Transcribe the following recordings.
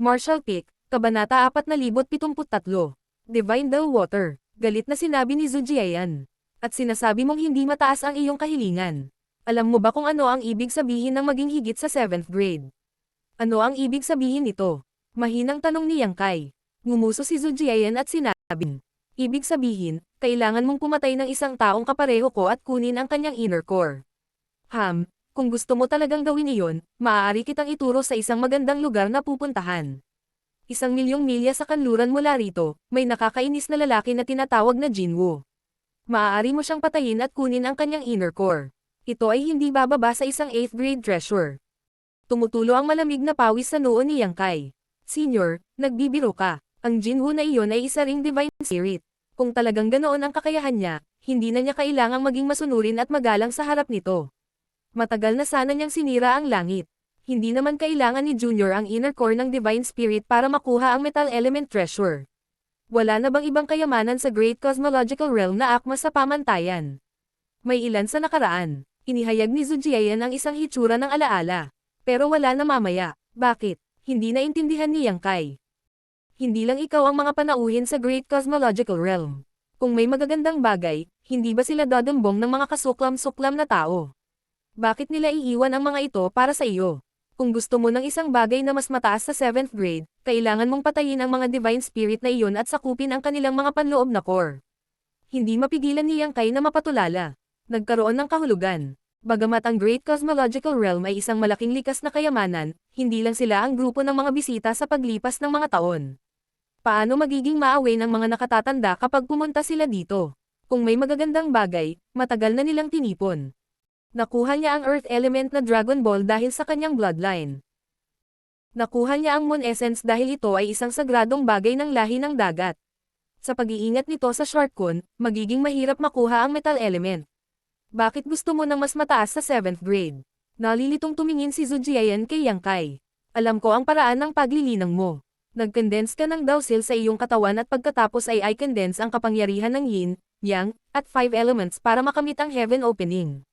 Marshall Peak, Kabanata 4073. Divine Well Water. Galit na sinabi ni Zujiayan. At sinasabi mong hindi mataas ang iyong kahilingan. Alam mo ba kung ano ang ibig sabihin ng maging higit sa 7th grade? Ano ang ibig sabihin nito? Mahinang tanong ni Yang Kai. Ngumuso si Zujiayan at sinabing, ibig sabihin, kailangan mong pumatay ng isang taong kapareho ko at kunin ang kanyang inner core. Kung gusto mo talagang gawin iyon, maaari kitang ituro sa isang magandang lugar na pupuntahan. 1,000,000 milya sa kanluran mula rito, may nakakainis na lalaki na tinatawag na Jinwoo. Maaari mo siyang patayin at kunin ang kanyang inner core. Ito ay hindi bababa sa isang 8th grade treasure. Tumutulo ang malamig na pawis sa noo ni Yang Kai. Senior, nagbibiro ka. Ang Jinwoo na iyon ay isa ring divine spirit. Kung talagang ganoon ang kakayahan niya, hindi na niya kailangang maging masunurin at magalang sa harap nito. Matagal na sana niyang sinira ang langit. Hindi naman kailangan ni Junior ang inner core ng Divine Spirit para makuha ang Metal Element Treasure. Wala na bang ibang kayamanan sa Great Cosmological Realm na akma sa pamantayan? May ilan sa nakaraan. Inihayag ni Zujiayan ang isang hitsura ng alaala. Pero wala na mamaya. Bakit? Hindi naintindihan ni Yang Kai. Hindi lang ikaw ang mga panauhin sa Great Cosmological Realm. Kung may magagandang bagay, hindi ba sila dodembong ng mga kasuklam-suklam na tao? Bakit nila iiwan ang mga ito para sa iyo? Kung gusto mo ng isang bagay na mas mataas sa 7th grade, kailangan mong patayin ang mga divine spirit na iyon at sakupin ang kanilang mga panloob na core. Hindi mapigilan ni Yang Kai na mapatulala. Nagkaroon ng kahulugan. Bagamat ang Great Cosmological Realm ay isang malaking likas na kayamanan, hindi lang sila ang grupo ng mga bisita sa paglipas ng mga taon. Paano magiging maaway ng mga nakatatanda kapag pumunta sila dito? Kung may magagandang bagay, matagal na nilang tinipon. Nakuha niya ang Earth Element na Dragon Ball dahil sa kanyang bloodline. Nakuha niya ang Moon Essence dahil ito ay isang sagradong bagay ng lahi ng dagat. Sa pag-iingat nito sa Shortcon, magiging mahirap makuha ang Metal Element. Bakit gusto mo ng mas mataas sa 7th grade? Nalilitong tumingin si Zujiayan kay Yang Kai. Alam ko ang paraan ng paglilinang mo. Nag-condense ka ng Dowsil sa iyong katawan at pagkatapos ay i-condense ang kapangyarihan ng Yin, Yang, at 5 elements para makamit ang Heaven Opening.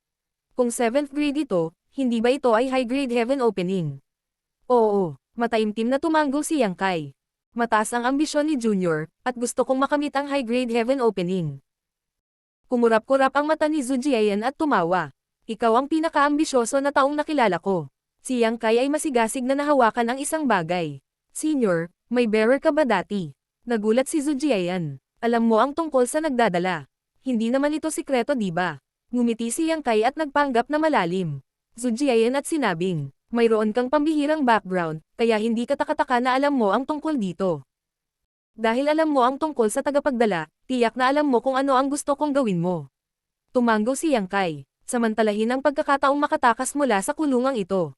Kung 7th grade ito, hindi ba ito ay high grade Heaven Opening? Oo, mataimtim na tumango si Yang Kai. Mataas ang ambisyon ni Junior, at gusto kong makamit ang high grade Heaven Opening. Kumurap-kurap ang mata ni Zujiayan at tumawa. Ikaw ang pinaka-ambisyoso na taong nakilala ko. Si Yang Kai ay masigasig na nahawakan ang isang bagay. Senior, may bearer ka ba dati? Nagulat si Zujiayan. Alam mo ang tungkol sa nagdadala. Hindi naman ito sikreto di ba? Ngumiti si Yang Kai at nagpanggap na malalim. Zujiayan at sinabing, mayroon kang pambihirang background, kaya hindi katakataka na alam mo ang tungkol dito. Dahil alam mo ang tungkol sa tagapagdala, tiyak na alam mo kung ano ang gusto kong gawin mo. Tumango si Yang Kai, samantalahin ang pagkakataong makatakas mula sa kulungang ito.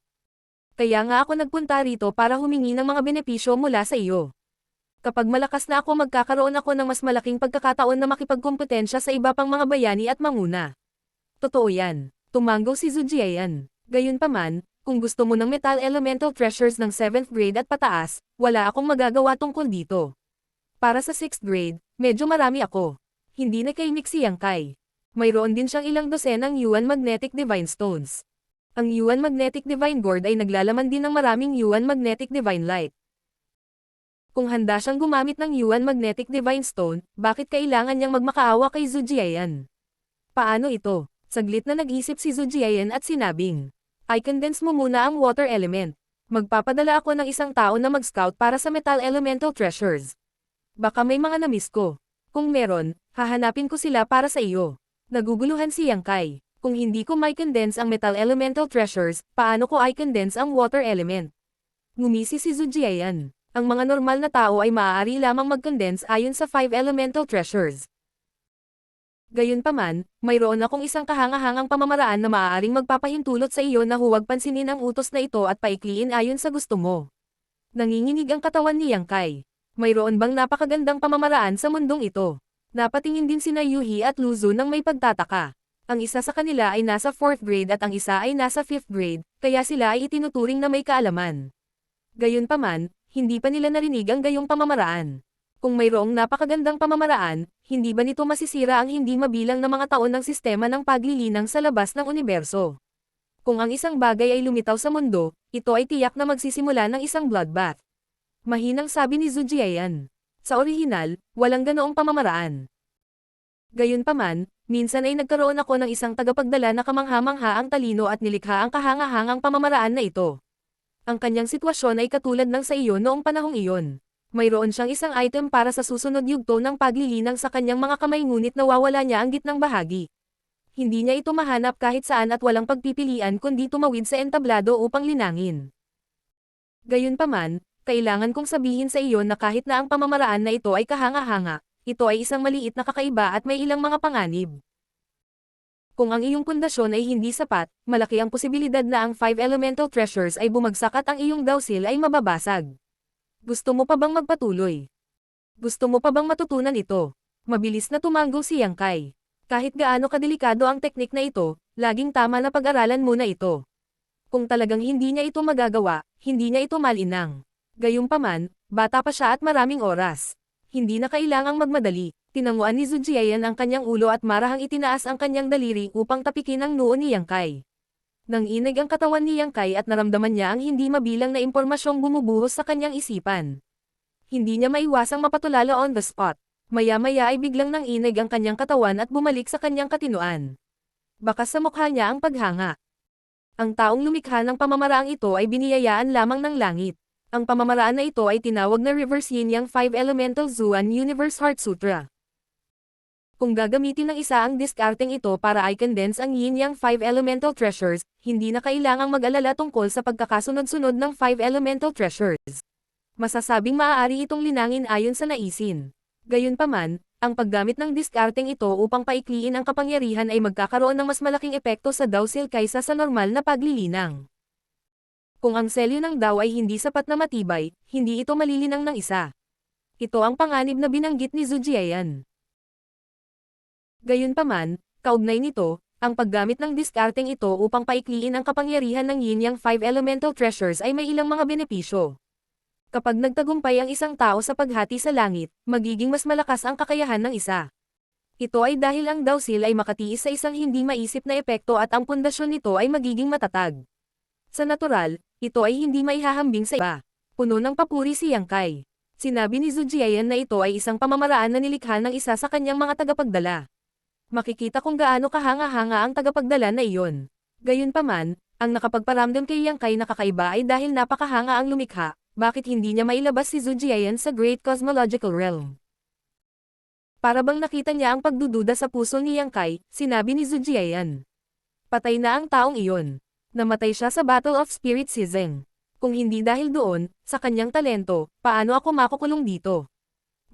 Kaya nga ako nagpunta rito para humingi ng mga benepisyo mula sa iyo. Kapag malakas na ako magkakaroon ako ng mas malaking pagkakataon na makipagkompetensya sa iba pang mga bayani at manguna. Totoo yan. Tumango si Zujiayan. Gayunpaman, kung gusto mo ng Metal Elemental Treasures ng 7th grade at pataas, wala akong magagawa tungkol dito. Para sa 6th grade, medyo marami ako. Hindi na kaimik si Yang Kai. Mayroon din siyang ilang dosenang Yuan Magnetic Divine Stones. Ang Yuan Magnetic Divine Gourd ay naglalaman din ng maraming Yuan Magnetic Divine Light. Kung handa siyang gumamit ng Yuan Magnetic Divine Stone, bakit kailangan niyang magmakaawa kay Zujiayan? Paano ito? Saglit na nag-isip si Zujiayan at sinabing, i-condense mo muna ang water element. Magpapadala ako ng isang tao na mag-scout para sa Metal Elemental Treasures. Baka may mga na-miss ko. Kung meron, hahanapin ko sila para sa iyo. Naguguluhan si Yang Kai. Kung hindi ko mai-condense ang Metal Elemental Treasures, paano ko i-condense ang water element? Ngumisi si Zujiayan. Ang mga normal na tao ay maaari lamang mag-condense ayon sa 5 Elemental Treasures. Gayunpaman, mayroon akong isang kahangahangang pamamaraan na maaaring magpapahintulot sa iyo na huwag pansinin ang utos na ito at paikliin ayon sa gusto mo. Nanginginig ang katawan ni Yang Kai. Mayroon bang napakagandang pamamaraan sa mundong ito? Napatingin din sina Yuhi at Luzu nang may pagtataka. Ang isa sa kanila ay nasa 4th grade at ang isa ay nasa 5th grade, kaya sila ay itinuturing na may kaalaman. Gayunpaman, hindi pa nila narinig ang gayong pamamaraan. Kung mayroong napakagandang pamamaraan, hindi ba nito masisira ang hindi mabilang na mga taon ng sistema ng paglilinang sa labas ng universo? Kung ang isang bagay ay lumitaw sa mundo, ito ay tiyak na magsisimula ng isang bloodbath. Mahinang sabi ni Zhu Jiayan. Sa orihinal, walang ganoong pamamaraan. Gayunpaman, minsan ay nagkaroon ako ng isang tagapagdala na kamangha-mangha ang talino at nilikha ang kahanga-hangang pamamaraan na ito. Ang kanyang sitwasyon ay katulad ng sa iyo noong panahong iyon. Mayroon siyang isang item para sa susunod yugto ng paglilinang sa kanyang mga kamay ngunit nawawala niya ang gitnang bahagi. Hindi niya ito mahanap kahit saan at walang pagpipilian kundi tumawid sa entablado upang linangin. Gayunpaman, kailangan kong sabihin sa iyo na kahit na ang pamamaraan na ito ay kahanga-hanga, ito ay isang maliit na kakaiba at may ilang mga panganib. Kung ang iyong pundasyon ay hindi sapat, malaki ang posibilidad na ang 5 elemental treasures ay bumagsak at ang iyong dawsil ay mababasag. Gusto mo pa bang magpatuloy? Gusto mo pa bang matutunan ito? Mabilis na tumango si Yang Kai. Kahit gaano kadelikado ang teknik na ito, laging tama na pag-aralan muna ito. Kung talagang hindi niya ito magagawa, hindi niya ito malinang. Gayunpaman, bata pa siya at maraming oras. Hindi na kailangang magmadali. Tinanguan ni Zhu Jiayan ang kanyang ulo at marahang itinaas ang kanyang daliri upang tapikin ang noo ni Yang Kai. Nang inig ang katawan ni Yang Kai at naramdaman niya ang hindi mabilang na impormasyong bumubuhos sa kanyang isipan. Hindi niya maiwasang mapatulala on the spot. Maya-maya ay biglang nang inig ang kanyang katawan at bumalik sa kanyang katinuan. Baka sa mukha niya ang paghanga. Ang taong lumikha ng pamamaraang ito ay biniyayaan lamang ng langit. Ang pamamaraan na ito ay tinawag na Reverse Yin Yang 5 Elemental Zuan Universe Heart Sutra. Kung gagamitin ng isa ang discarding ito para i-condense ang Yin Yang 5 Elemental Treasures, hindi na kailangang mag-alala tungkol sa pagkakasunod-sunod ng 5 Elemental Treasures. Masasabing maaari itong linangin ayon sa naisin. Gayunpaman, ang paggamit ng discarding ito upang paikliin ang kapangyarihan ay magkakaroon ng mas malaking epekto sa dawsil kaysa sa normal na paglilinang. Kung ang selyo ng Dao ay hindi sapat na matibay, hindi ito malilinang ng isa. Ito ang panganib na binanggit ni Zhu Jiayan. Gayunpaman, kaugnay nito, ang paggamit ng discarding ito upang paikliin ang kapangyarihan ng Yin Yang 5 Elemental Treasures ay may ilang mga benepisyo. Kapag nagtagumpay ang isang tao sa paghati sa langit, magiging mas malakas ang kakayahan ng isa. Ito ay dahil ang dawsil ay makatiis sa isang hindi maisip na epekto at ang pundasyon nito ay magiging matatag. Sa natural, ito ay hindi maihahambing sa iba. Puno ng papuri si Yang Kai. Sinabi ni Zhu Jiayan na ito ay isang pamamaraan na nilikha ng isa sa kanyang mga tagapagdala. Makikita kung gaano kahanga-hanga ang tagapagdala na iyon. Gayunpaman, ang nakapagparamdam kay Yang Kai na kakaiba ay dahil napakahanga ang lumikha, bakit hindi niya mailabas si Zhu Jiayan sa Great Cosmological Realm? Para bang nakita niya ang pagdududa sa puso ni Yang Kai, sinabi ni Zhu Jiayan. Patay na ang taong iyon. Namatay siya sa Battle of Spirit Season. Kung hindi dahil doon, sa kanyang talento, paano ako makukulong dito?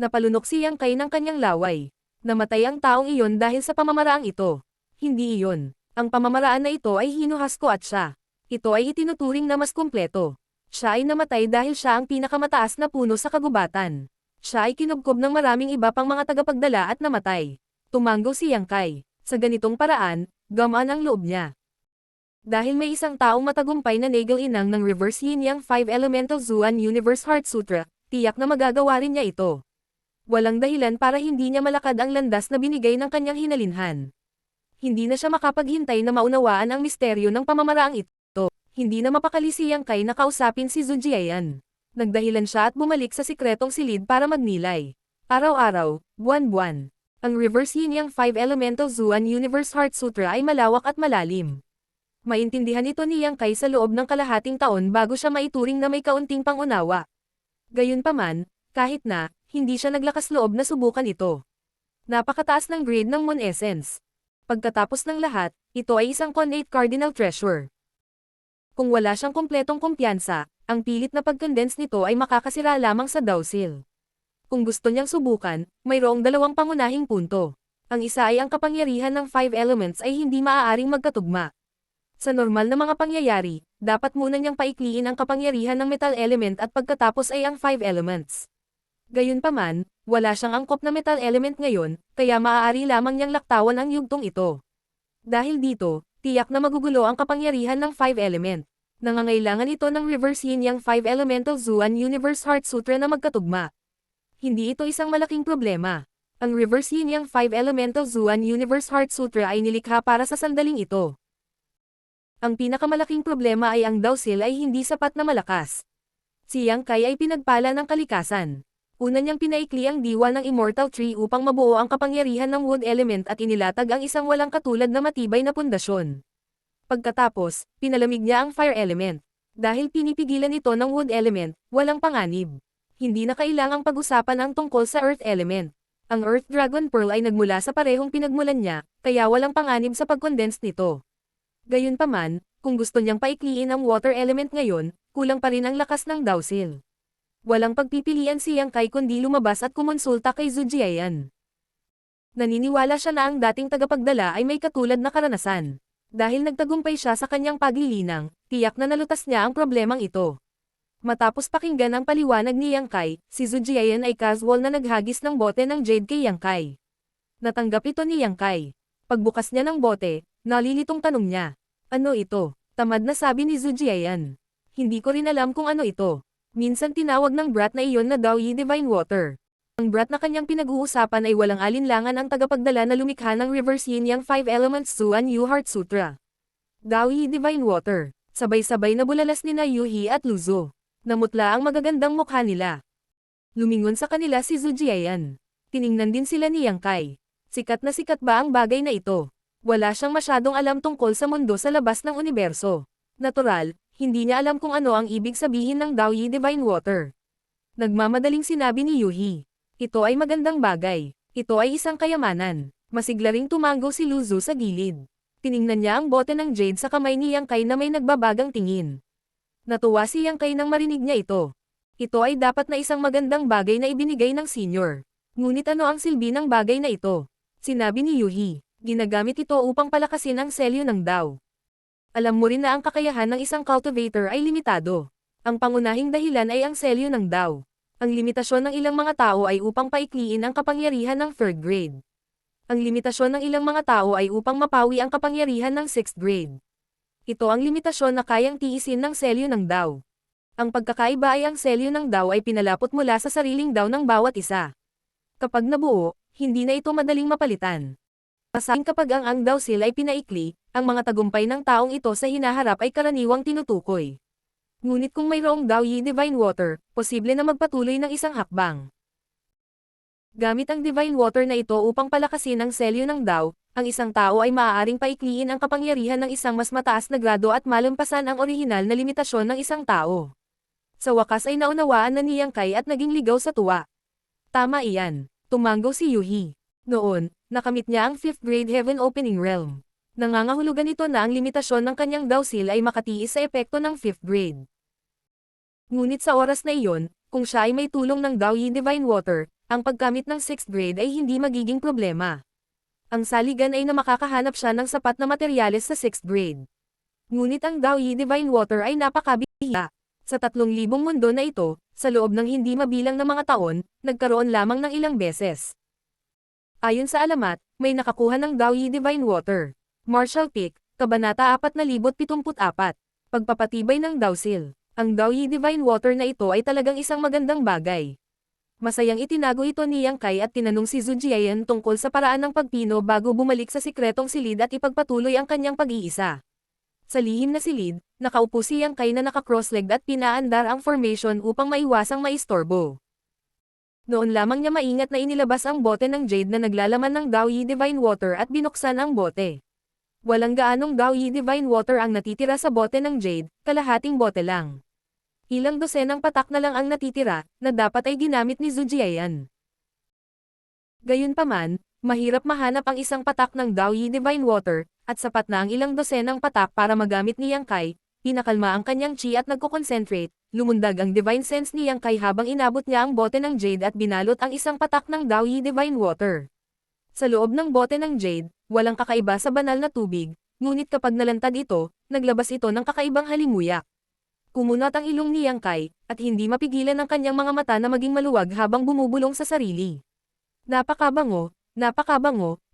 Napalunok si Yang Kai ng kanyang laway. Namatay ang taong iyon dahil sa pamamaraang ito. Hindi iyon. Ang pamamaraan na ito ay hinuhas ko at siya. Ito ay itinuturing na mas kumpleto. Siya ay namatay dahil siya ang pinakamataas na puno sa kagubatan. Siya ay kinubkob ng maraming iba pang mga tagapagdala at namatay. Tumango si Yang Kai. Sa ganitong paraan, gamaan ang loob niya. Dahil may isang taong matagumpay na nagal-inang ng Reverse Yin Yang 5 Elemental Zuan Universe Heart Sutra, tiyak na magagawa rin niya ito. Walang dahilan para hindi niya malakad ang landas na binigay ng kanyang hinalinhan. Hindi na siya makapaghintay na maunawaan ang misteryo ng pamamaraang ito. Hindi na mapakali si Yang Kai na kausapin si Zhu Jiayan. Nagdahilan siya at bumalik sa sikretong silid para magnilay. Araw-araw, buwan-buwan. Ang Reverse Yin Yang 5 Elemental Zuan Universe Heart Sutra ay malawak at malalim. Maintindihan ito ni Yang Kai sa loob ng kalahating taon bago siya maituring na may kaunting pangunawa. Gayunpaman, kahit na, hindi siya naglakas loob na subukan ito. Napakataas ng grade ng Moon Essence. Pagkatapos ng lahat, ito ay isang Connate Cardinal Treasure. Kung wala siyang kumpletong kumpiyansa, ang pilit na pag-condense nito ay makakasira lamang sa dawsil. Kung gusto niyang subukan, mayroong dalawang pangunahing punto. Ang isa ay ang kapangyarihan ng 5 elements ay hindi maaaring magkatugma. Sa normal na mga pangyayari, dapat muna niyang paikliin ang kapangyarihan ng metal element at pagkatapos ay ang 5 elements. Gayunpaman, wala siyang angkop na metal element ngayon, kaya maaari lamang niyang laktawan ang yugtong ito. Dahil dito, tiyak na magugulo ang kapangyarihan ng 5 element. Nangangailangan ito ng Reverse Yin Yang 5 Elemental Zuan Universe Heart Sutra na magkatugma. Hindi ito isang malaking problema. Ang Reverse Yin Yang 5 Elemental Zuan Universe Heart Sutra ay nilikha para sa sandaling ito. Ang pinakamalaking problema ay ang dawsil ay hindi sapat na malakas. Si Yang Kai ay pinagpala ng kalikasan. Una niyang pinaikli ang diwa ng Immortal Tree upang mabuo ang kapangyarihan ng wood element at inilatag ang isang walang katulad na matibay na pundasyon. Pagkatapos, pinalamig niya ang fire element. Dahil pinipigilan ito ng wood element, walang panganib. Hindi na kailangang pag-usapan ang tungkol sa earth element. Ang Earth Dragon Pearl ay nagmula sa parehong pinagmulan niya, kaya walang panganib sa pag-condense nito. Gayunpaman, kung gusto niyang paikliin ang water element ngayon, kulang pa rin ang lakas ng Dowsil. Walang pagpipilian si Yang Kai kundi lumabas at kumonsulta kay Zhu Jiayan. Naniniwala siya na ang dating tagapagdala ay may katulad na karanasan. Dahil nagtagumpay siya sa kanyang paglilinang, tiyak na nalutas niya ang problemang ito. Matapos pakinggan ang paliwanag ni Yang Kai, si Zhu Jiayan ay casual na naghagis ng bote ng jade kay Yang Kai. Natanggap ito ni Yang Kai. Pagbukas niya ng bote, nalilitong tanong niya. Ano ito? Tamad na sabi ni Zhu Jiayan. Hindi ko rin alam kung ano ito. Minsan tinawag ng brat na iyon na Daoyi Divine Water. Ang brat na kanyang pinag-uusapan ay walang alinlangan ang tagapagdala na lumikha ng Reverse Yin Yang 5 Elements Suan Yu Heart Sutra. Daoyi Divine Water. Sabay-sabay na bulalas ni na Yuhi at Luzo. Namutla ang magagandang mukha nila. Lumingon sa kanila si Zhu Jiayan. Tiningnan din sila ni Yang Kai. Sikat na sikat ba ang bagay na ito? Wala siyang masyadong alam tungkol sa mundo sa labas ng universo. Natural, hindi niya alam kung ano ang ibig sabihin ng Daoyi Divine Water. Nagmamadaling sinabi ni Yuhi. Ito ay magandang bagay. Ito ay isang kayamanan. Masigla ring tumango si Luzu sa gilid. Tiningnan niya ang bote ng jade sa kamay ni Yang Kai na may nagbabagang tingin. Natuwa si Yang Kai nang marinig niya ito. Ito ay dapat na isang magandang bagay na ibinigay ng senior. Ngunit ano ang silbi ng bagay na ito? Sinabi ni Yuhi, ginagamit ito upang palakasin ang selyo ng Dao. Alam mo rin na ang kakayahan ng isang cultivator ay limitado. Ang pangunahing dahilan ay ang selyo ng Dao. Ang limitasyon ng ilang mga tao ay upang paikliin ang kapangyarihan ng 3rd grade. Ang limitasyon ng ilang mga tao ay upang mapawi ang kapangyarihan ng 6th grade. Ito ang limitasyon na kayang tiisin ng selyo ng Dao. Ang pagkakaiba ay ang selyo ng Dao ay pinalapot mula sa sariling Dao ng bawat isa. Kapag nabuo, hindi na ito madaling mapalitan. Masahing kapag ang Dowsil ay pinaikli, ang mga tagumpay ng taong ito sa hinaharap ay karaniwang tinutukoy. Ngunit kung mayroong Daoyi Divine Water, posible na magpatuloy ng isang hakbang. Gamit ang Divine Water na ito upang palakasin ang selyo ng Dao, ang isang tao ay maaaring paikliin ang kapangyarihan ng isang mas mataas na grado at malampasan ang orihinal na limitasyon ng isang tao. Sa wakas ay naunawaan na ni Yang Kai at naging ligaw sa tuwa. Tama iyan, tumango si Yuhi. Noon, nakamit niya ang 5th grade Heaven Opening Realm. Nangangahulugan ito na ang limitasyon ng kanyang Dowsil ay makatiis sa epekto ng 5th grade. Ngunit sa oras na iyon, kung siya ay may tulong ng Daoyi Divine Water, ang pagkamit ng 6th grade ay hindi magiging problema. Ang saligan ay na makakahanap siya ng sapat na materyales sa 6th grade. Ngunit ang Daoyi Divine Water ay napakabihira. Sa 3,000 mundo na ito, sa loob ng hindi mabilang na mga taon, nagkaroon lamang ng ilang beses. Ayon sa alamat, may nakakuha ng Daoyi Divine Water. Marshall Peak, Kabanata 4074. Pagpapatibay ng Dowsil. Ang Daoyi Divine Water na ito ay talagang isang magandang bagay. Masayang itinago ito ni Yang Kai at tinanong si Zhu Jiayan tungkol sa paraan ng pagpino bago bumalik sa sikretong silid at ipagpatuloy ang kanyang pag-iisa. Sa lihim na silid, nakaupo si Yang Kai na naka-cross-legged at pinaandar ang formation upang maiwasang maistorbo. Noon lamang niya maingat na inilabas ang bote ng jade na naglalaman ng Daoyi Divine Water at binuksan ang bote. Walang gaanong Daoyi Divine Water ang natitira sa bote ng jade, kalahating bote lang. Ilang dosenang patak na lang ang natitira, na dapat ay ginamit ni Zhu Jiayan. Gayunpaman, mahirap mahanap ang isang patak ng Daoyi Divine Water, at sapat na ang ilang dosenang patak para magamit ni Yang Kai. Pinakalma ang kanyang chi at nagko-concentrate, lumundag ang Divine Sense ni Yang Kai habang inabot niya ang bote ng jade at binalot ang isang patak ng Daoyi Divine Water. Sa loob ng bote ng jade, walang kakaiba sa banal na tubig, ngunit kapag nalantad ito, naglabas ito ng kakaibang halimuyak. Kumunat ang ilong ni Yang Kai, at hindi mapigilan ang kanyang mga mata na maging maluwag habang bumubulong sa sarili. Napakabango,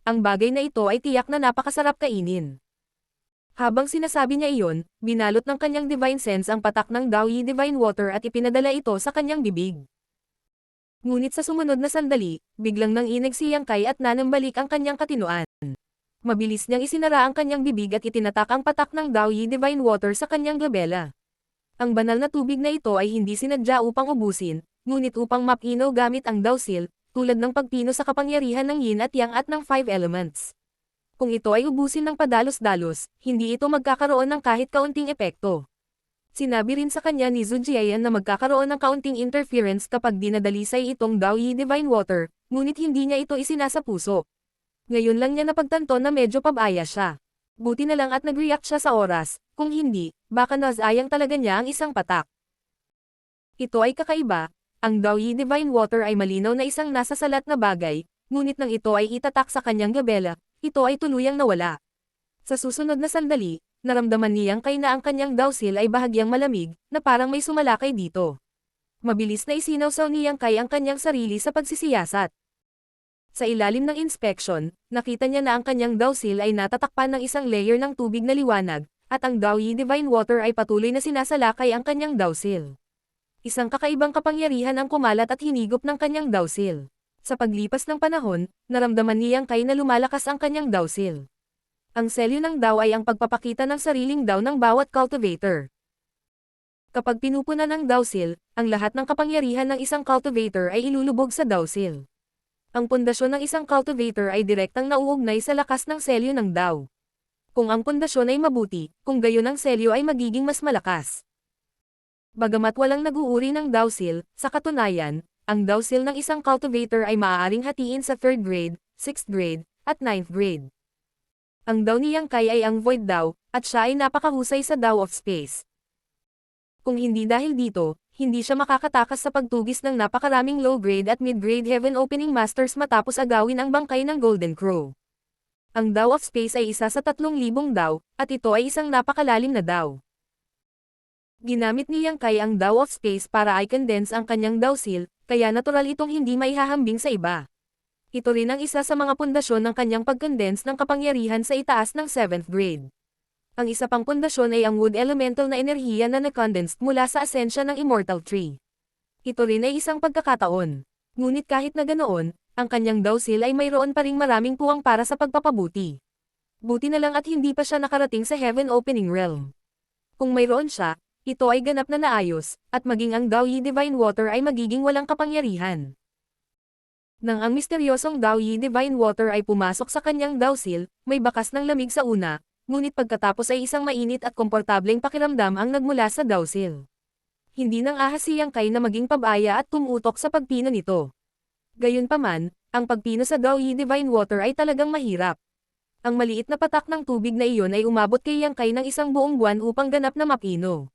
ang bagay na ito ay tiyak na napakasarap kainin. Habang sinasabi niya iyon, binalot ng kanyang Divine Sense ang patak ng Daoyi Divine Water at ipinadala ito sa kanyang bibig. Ngunit sa sumunod na sandali, biglang nanginig si Yang Kai at nanambalik ang kanyang katinoan. Mabilis niyang isinara ang kanyang bibig at itinatak ang patak ng Daoyi Divine Water sa kanyang glabela. Ang banal na tubig na ito ay hindi sinadya upang ubusin, ngunit upang mapino gamit ang dawsil, tulad ng pagpino sa kapangyarihan ng yin at yang at ng 5 elements. Kung ito ay ubusin ng padalos-dalos, hindi ito magkakaroon ng kahit kaunting epekto. Sinabi rin sa kanya ni Zhu Jiayan na magkakaroon ng kaunting interference kapag dinadalisay itong Dao Yi Divine Water, ngunit hindi niya ito isinasapuso. Ngayon lang niya napagtanto na medyo pabaya siya. Buti na lang at nag-react siya sa oras, kung hindi, baka nasayang talaga niya ang isang patak. Ito ay kakaiba, ang Dao Yi Divine Water ay malinaw na isang nasa salat na bagay, ngunit nang ito ay itatak sa kanyang gabela, ito ay tuluyang nawala. Sa susunod na sandali, naramdaman niyang kay na ang kanyang dawsil ay bahagyang malamig, na parang may sumalakay dito. Mabilis na isinawsaw niyang kay ang kanyang sarili sa pagsisiyasat. Sa ilalim ng inspection, nakita niya na ang kanyang dawsil ay natatakpan ng isang layer ng tubig na liwanag, at ang Dao Yi Divine Water ay patuloy na sinasalakay ang kanyang dawsil. Isang kakaibang kapangyarihan ang kumalat at hinigop ng kanyang dawsil. Sa paglipas ng panahon, naramdaman niyang kay na lumalakas ang kanyang dawsil. Ang selyo ng Dao ay ang pagpapakita ng sariling Dao ng bawat cultivator. Kapag pinupunan ng dawsil, ang lahat ng kapangyarihan ng isang cultivator ay ilulubog sa dawsil. Ang pundasyon ng isang cultivator ay direktang nauugnay sa lakas ng selyo ng Dao. Kung ang pundasyon ay mabuti, kung gayon ang selyo ay magiging mas malakas. Bagamat walang nag-uuri ng dawsil, sa katunayan, ang dawsil ng isang cultivator ay maaaring hatiin sa 3rd grade, 6th grade, at 9th grade. Ang Dao ni Yang Kai ay ang Void Dao, at siya ay napakahusay sa Dao of Space. Kung hindi dahil dito, hindi siya makakatakas sa pagtugis ng napakaraming low-grade at mid-grade Heaven Opening Masters matapos agawin ang bangkay ng Golden Crow. Ang Dao of Space ay isa sa 3,000 Dao, at ito ay isang napakalalim na Dao. Ginamit ni Yang Kai ang Dao of Space para i-condense ang kanyang dawsil, kaya natural itong hindi maihahambing sa iba. Ito rin ang isa sa mga pundasyon ng kanyang pag-condense ng kapangyarihan sa itaas ng 7th grade. Ang isa pang pundasyon ay ang wood elemental na enerhiya na na-condensed mula sa asensya ng Immortal Tree. Ito rin ay isang pagkakataon. Ngunit kahit na ganoon, ang kanyang dawsil ay mayroon pa ring maraming puwang para sa pagpapabuti. Buti na lang at hindi pa siya nakarating sa Heaven Opening Realm. Kung mayroon siya, ito ay ganap na naayos, at maging ang Dao Yi Divine Water ay magiging walang kapangyarihan. Nang ang misteryosong Dao Yi Divine Water ay pumasok sa kanyang dawsil, may bakas ng lamig sa una, ngunit pagkatapos ay isang mainit at komportableng pakiramdam ang nagmula sa dawsil. Hindi nang ahas si Yang Kai na maging pabaya at tumutok sa pagpino nito. Gayunpaman, ang pagpino sa Dao Yi Divine Water ay talagang mahirap. Ang maliit na patak ng tubig na iyon ay umabot kay Yang Kai ng isang buong buwan upang ganap na mapino.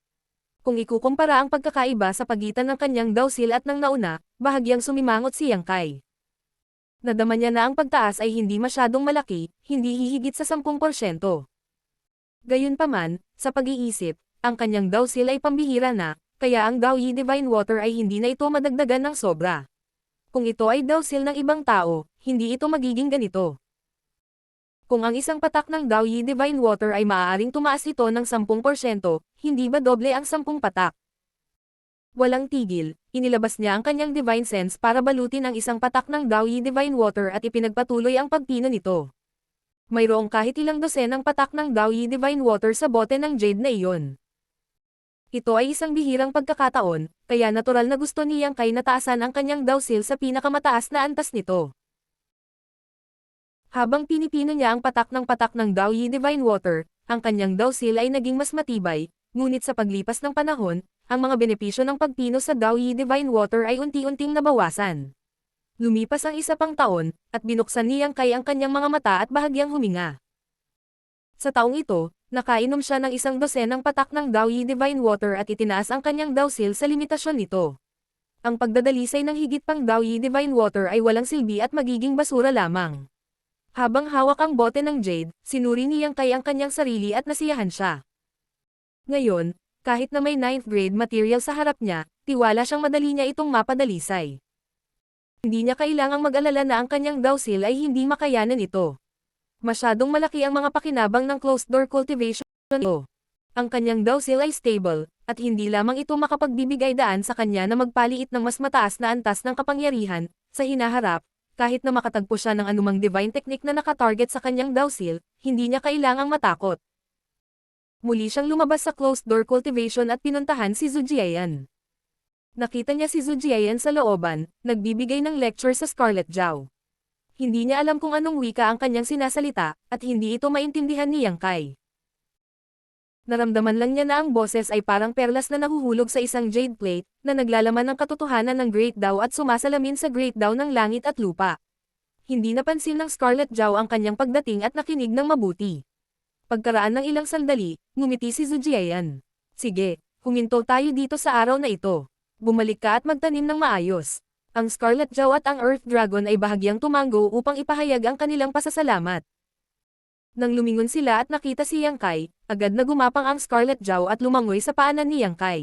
Kung ikukumpara ang pagkakaiba sa pagitan ng kanyang dawsil at ng nauna, bahagyang sumimangot si Yang Kai. Nadama niya na ang pagtaas ay hindi masyadong malaki, hindi hihigit sa 10%. Gayunpaman, sa pag-iisip, ang kanyang dawsil ay pambihira na, kaya ang Dao Yi Divine Water ay hindi na ito madagdagan ng sobra. Kung ito ay dawsil ng ibang tao, hindi ito magiging ganito. Kung ang isang patak ng Dao Yi Divine Water ay maaaring tumaas ito ng 10%, hindi ba doble ang 10 patak? Walang tigil, inilabas niya ang kanyang Divine Sense para balutin ang isang patak ng Dao Yi Divine Water at ipinagpatuloy ang pagpino nito. Mayroong kahit ilang dosenang patak ng Dao Yi Divine Water sa bote ng jade na iyon. Ito ay isang bihirang pagkakataon, kaya natural na gusto ni Yang Kai na taasan ang kanyang dawsil sa pinakamataas na antas nito. Habang pinipino niya ang patak ng Dao Yi Divine Water, ang kanyang dawsil ay naging mas matibay, ngunit sa paglipas ng panahon, ang mga benepisyo ng pagpino sa Dao Yi Divine Water ay unti-unting nabawasan. Lumipas ang isa pang taon, at binuksan ni Yang Kai ang kanyang mga mata at bahagyang huminga. Sa taong ito, nakainom siya ng isang dosenang patak ng Dao Yi Divine Water at itinaas ang kanyang dawsil sa limitasyon nito. Ang pagdadalisay ng higit pang Dao Yi Divine Water ay walang silbi at magiging basura lamang. Habang hawak ang bote ng jade, sinuri ni Yang Kai ang kanyang sarili at nasiyahan siya. Ngayon, kahit na may 9th grade material sa harap niya, tiwala siyang madali niya itong mapadalisay. Hindi niya kailangang mag-alala na ang kanyang dawsil ay hindi makayanan ito. Masyadong malaki ang mga pakinabang ng closed-door cultivation nito. Ang kanyang dawsil ay stable, at hindi lamang ito makapagbibigay daan sa kanya na magpaliit ng mas mataas na antas ng kapangyarihan, sa hinaharap, kahit na makatagpo siya ng anumang divine technique na nakatarget sa kanyang dawsil, hindi niya kailangang matakot. Muli siyang lumabas sa closed-door cultivation at pinuntahan si Zhu Jiayan. Nakita niya si Zhu Jiayan sa looban, nagbibigay ng lecture sa Scarlet Zhao. Hindi niya alam kung anong wika ang kanyang sinasalita, at hindi ito maintindihan ni Yang Kai. Naramdaman lang niya na ang boses ay parang perlas na nahuhulog sa isang jade plate, na naglalaman ng katotohanan ng Great Dao at sumasalamin sa Great Dao ng langit at lupa. Hindi napansin ng Scarlet Zhao ang kanyang pagdating at nakinig ng mabuti. Pagkaraan ng ilang sandali, ngumiti si Zhu Jiayan. Sige, huminto tayo dito sa araw na ito. Bumalik ka at magtanim ng maayos. Ang Scarlet Zhao at ang Earth Dragon ay bahagyang tumango upang ipahayag ang kanilang pasasalamat. Nang lumingon sila at nakita si Yang Kai, agad na gumapang ang Scarlet Zhao at lumangoy sa paanan ni Yang Kai.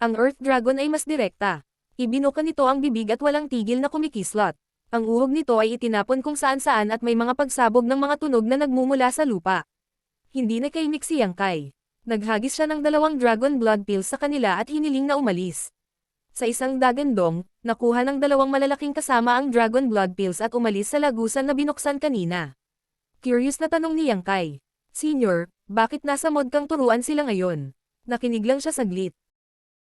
Ang Earth Dragon ay mas direkta. Ibinuka nito ang bibig at walang tigil na kumikislot. Ang uhog nito ay itinapon kung saan-saan at may mga pagsabog ng mga tunog na nagmumula sa lupa. Hindi nakahimik si Yang Kai. Naghagis siya ng 2 Dragon Blood Pills sa kanila at hiniling na umalis. Sa isang dagandong, nakuha ng 2 malalaking kasama ang Dragon Blood Pills at umalis sa lagusan na binuksan kanina. Curious na tanong ni Yang Kai. Senior, bakit nasa mod kang turuan sila ngayon? Nakinig lang siya saglit.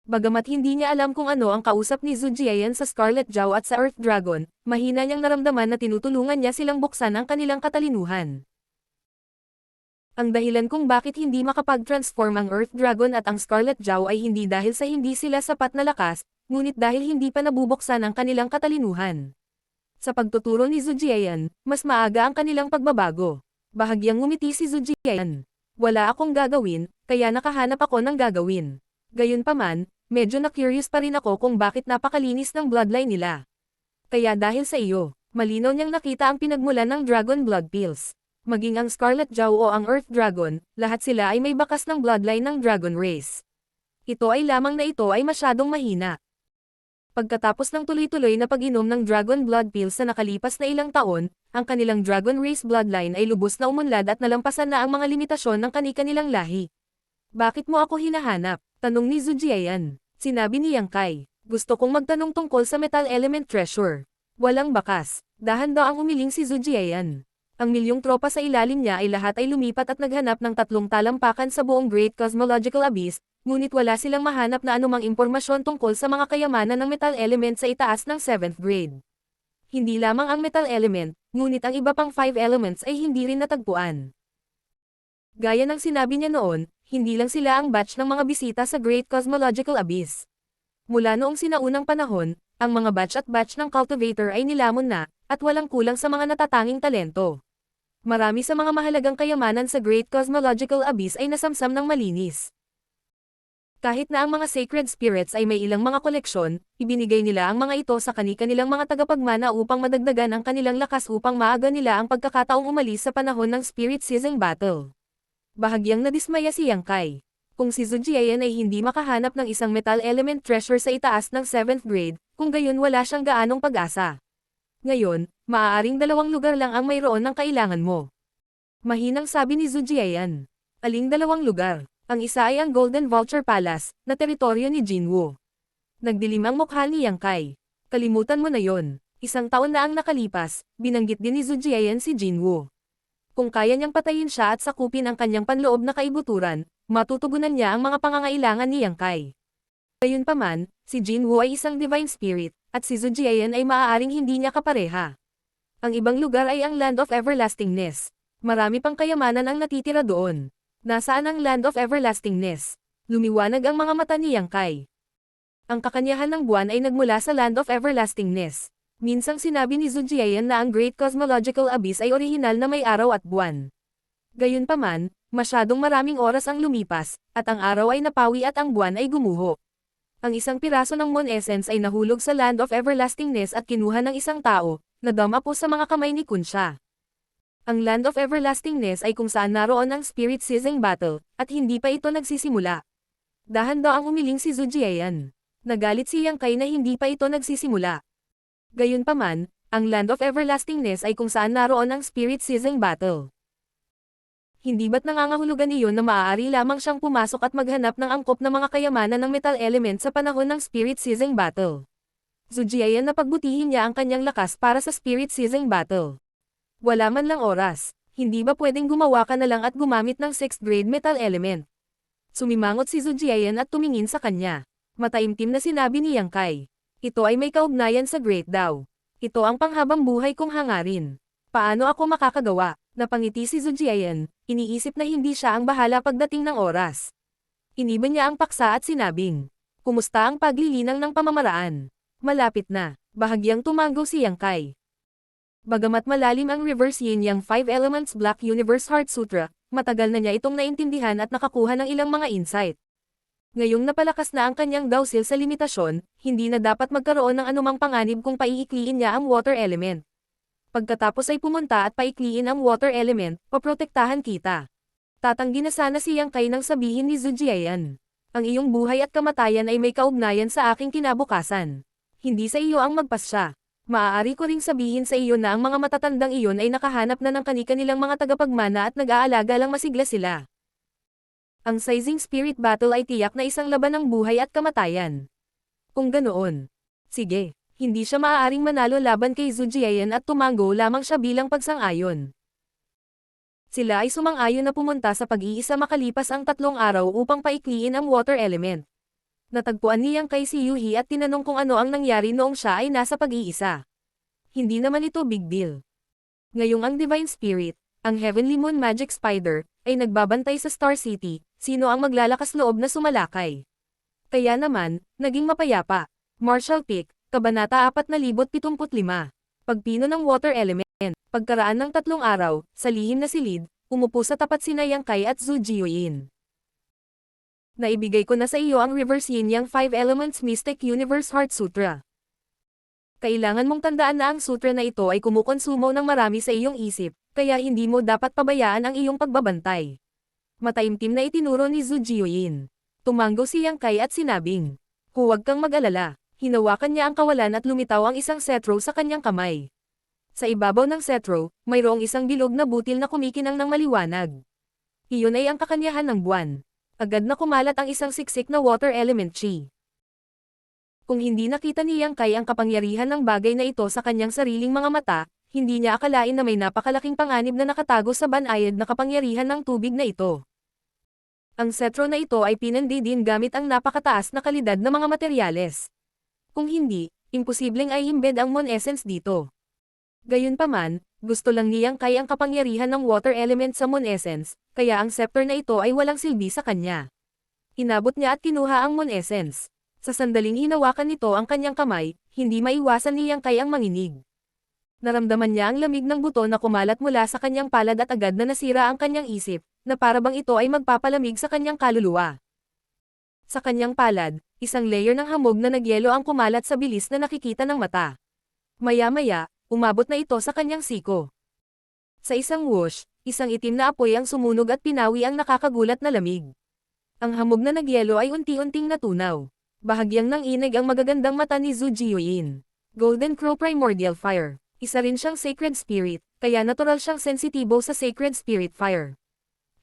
Bagamat hindi niya alam kung ano ang kausap ni Zhu Jiayan sa Scarlet Zhao at sa Earth Dragon, mahina niyang naramdaman na tinutulungan niya silang buksan ang kanilang katalinuhan. Ang dahilan kung bakit hindi makapag-transform ang Earth Dragon at ang Scarlet Zhao ay hindi dahil sa hindi sila sapat na lakas, ngunit dahil hindi pa nabubuksan ang kanilang katalinuhan. Sa pagtuturo ni Zhu Jiayan, mas maaga ang kanilang pagbabago. Bahagyang ngumiti si Zhu Jiayan. Wala akong gagawin, kaya nakahanap ako ng gagawin. Gayunpaman, medyo na-curious pa rin ako kung bakit napakalinis ng bloodline nila. Kaya dahil sa iyo, malinaw niyang nakita ang pinagmulan ng Dragon Blood Pills. Maging ang Scarlet Zhao o ang Earth Dragon, lahat sila ay may bakas ng bloodline ng Dragon Race. Ito ay lamang na ito ay masyadong mahina. Pagkatapos ng tuloy-tuloy na pag-inom ng Dragon Blood Pills sa nakalipas na ilang taon, ang kanilang Dragon Race bloodline ay lubos na umunlad at nalampasan na ang mga limitasyon ng kani-kanilang lahi. Bakit mo ako hinahanap? Tanong ni Zhu Jiayan. Sinabi ni Yang Kai. Gusto kong magtanong tungkol sa Metal Element Treasure. Walang bakas. Dahan-daang umiling si Zhu Jiayan. Ang milyong tropa sa ilalim niya ay lahat ay lumipat at naghanap ng 3 talampakan sa buong Great Cosmological Abyss, ngunit wala silang mahanap na anumang impormasyon tungkol sa mga kayamanan ng metal element sa itaas ng 7th grade. Hindi lamang ang metal element, ngunit ang iba pang 5 elements ay hindi rin natagpuan. Gaya ng sinabi niya noon, hindi lang sila ang batch ng mga bisita sa Great Cosmological Abyss. Mula noong sinaunang panahon, ang mga batch at batch ng cultivator ay nilamon na, at walang kulang sa mga natatanging talento. Marami sa mga mahalagang kayamanan sa Great Cosmological Abyss ay nasamsam ng malinis. Kahit na ang mga sacred spirits ay may ilang mga koleksyon, ibinigay nila ang mga ito sa kani-kanilang mga tagapagmana upang madagdagan ang kanilang lakas upang maaga nila ang pagkakataong umalis sa panahon ng Spirit Seizing Battle. Bahagyang nadismaya si Yang Kai. Kung si Zhu Jiayan ay hindi makahanap ng isang metal element treasure sa itaas ng 7th grade, kung gayon wala siyang gaanong pag-asa. Ngayon, maaaring 2 lugar lang ang mayroon ng kailangan mo. Mahinang sabi ni Zhu Jiayan. Aling 2 lugar? Ang isa ay ang Golden Vulture Palace, na teritoryo ni Jinwu. Nagdilim ang mukha ni Yang Kai. Kalimutan mo na yon. 1 taon na ang nakalipas, binanggit din ni Zhu Jiayan si Jinwu. Kung kaya niyang patayin siya at sakupin ang kanyang panloob na kaibuturan, matutugunan niya ang mga pangangailangan ni Yang Kai. Gayunpaman, si Jinwu ay isang divine spirit, at si Zhu Jiayan ay maaaring hindi niya kapareha. Ang ibang lugar ay ang Land of Everlastingness. Marami pang kayamanan ang natitira doon. Nasaan ang Land of Everlastingness? Lumiwanag ang mga mata ni Yang Kai. Ang kakanyahan ng buwan ay nagmula sa Land of Everlastingness. Minsang sinabi ni Zhu Jiayan na ang Great Cosmological Abyss ay orihinal na may araw at buwan. Gayunpaman, masyadong maraming oras ang lumipas, at ang araw ay napawi at ang buwan ay gumuho. Ang isang piraso ng Moon Essence ay nahulog sa Land of Everlastingness at kinuha ng isang tao, na dama po sa mga kamay ni Kunsha. Ang Land of Everlastingness ay kung saan naroon ang Spirit Seizing Battle, at hindi pa ito nagsisimula. Dahan-daang umiling si Zhu Jiayan. Nagalit si Yang Kai na hindi pa ito nagsisimula. Gayunpaman, ang Land of Everlastingness ay kung saan naroon ang Spirit Seizing Battle. Hindi ba't nangangahulugan iyon na maaari lamang siyang pumasok at maghanap ng angkop na mga kayamanan ng metal element sa panahon ng Spirit Seizing Battle? Zhu Jiayan na pagbutihin niya ang kanyang lakas para sa Spirit Seizing Battle. Wala man lang oras. hindi ba pwedeng gumawa ka na lang at gumamit ng 6th grade metal element? Sumimangot si Zhu Jiayan at tumingin sa kanya. Mataimtim na sinabi ni Yang Kai. Ito ay may kaugnayan sa Great Dao. Ito ang panghabang buhay kong hangarin. Paano ako makakagawa? Napangiti si Zhu Jiayan, iniisip na hindi siya ang bahala pagdating ng oras. Iniba niya ang paksa at sinabing, kumusta ang paglilinang ng pamamaraan? Malapit na, bahagyang tumango si Yang Kai. Bagamat malalim ang Reverse Yin Yang 5 Elements Black Universe Heart Sutra, matagal na niya itong naintindihan at nakakuha ng ilang mga insight. Ngayong napalakas na ang kanyang dawsil sa limitasyon, hindi na dapat magkaroon ng anumang panganib kung paiikliin niya ang water element. Pagkatapos ay pumunta at paikliin ang water element, paprotektahan kita. Tatanggi na sana si Yang Kai nang sabihin ni Zhu Jiayan. Ang iyong buhay at kamatayan ay may kaugnayan sa aking kinabukasan. Hindi sa iyo ang magpasya. Maaari ko ring sabihin sa iyo na ang mga matatandang iyon ay nakahanap na ng kani-kanilang mga tagapagmana at nag-aalaga lang masigla sila. Ang Sizing Spirit Battle ay tiyak na isang laban ng buhay at kamatayan. Kung ganoon, sige, hindi siya maaaring manalo laban kay Zhu Jiayan at tumango lamang siya bilang pagsang-ayon. Sila ay sumang-ayon na pumunta sa pag-iisa makalipas ang 3 araw upang paikliin ang water element. Natagpuan niyang kay si Yuhi at tinanong kung ano ang nangyari noong siya ay nasa pag-iisa. Hindi naman ito big deal. Ngayong ang Divine Spirit, ang Heavenly Moon Magic Spider, ay nagbabantay sa Star City, sino ang maglalakas loob na sumalakay? Kaya naman, naging mapayapa. Marshall Peak, Kabanata 4075. Pagpino ng water element. Pagkaraan ng 3 araw, sa lihim na silid, umupo sa tapat sina Yang Kai at Zhu Jiayan. Naibigay ko na sa iyo ang Reverse Yin Yang 5 Elements Mystic Universe Heart Sutra. Kailangan mong tandaan na ang sutra na ito ay kumukonsumo ng marami sa iyong isip, kaya hindi mo dapat pabayaan ang iyong pagbabantay. Mataimtim na itinuro ni Zhu Jiayan. Tumango si Yang Kai at sinabing, huwag kang mag-alala. Hinawakan niya ang kawalan at lumitaw ang isang cetro sa kanyang kamay. Sa ibabaw ng cetro, mayroong isang bilog na butil na kumikinang ng maliwanag. Iyon ay ang kakanyahan ng buwan. Agad na kumalat ang isang siksik na water element chi. Kung hindi nakita ni Yang Kai ang kapangyarihan ng bagay na ito sa kanyang sariling mga mata, hindi niya akalain na may napakalaking panganib na nakatago sa banayad na kapangyarihan ng tubig na ito. Ang cetro na ito ay pinandidin gamit ang napakataas na kalidad na mga materyales. Kung hindi, imposibleng ay embed ang Moon Essence dito. Gayunpaman, gusto lang ni Yang Kai ang kapangyarihan ng water element sa Moon Essence, kaya ang scepter na ito ay walang silbi sa kanya. Inabot niya at kinuha ang Moon Essence. Sa sandaling hinawakan nito ang kanyang kamay, hindi maiwasan ni Yang Kai ang manginig. Naramdaman niya ang lamig ng buto na kumalat mula sa kanyang palad at agad na nasira ang kanyang isip, na parabang ito ay magpapalamig sa kanyang kaluluwa. Sa kanyang palad, isang layer ng hamog na nagyelo ang kumalat sa bilis na nakikita ng mata. Maya-maya, umabot na ito sa kanyang siko. Sa isang whoosh, isang itim na apoy ang sumunog at pinawi ang nakakagulat na lamig. Ang hamog na nagyelo ay unti-unting natunaw. Bahagyang nanginig ang magagandang mata ni Zhu Jiayan. Golden Crow Primordial Fire. Isa rin siyang Sacred Spirit, kaya natural siyang sensitibo sa Sacred Spirit Fire.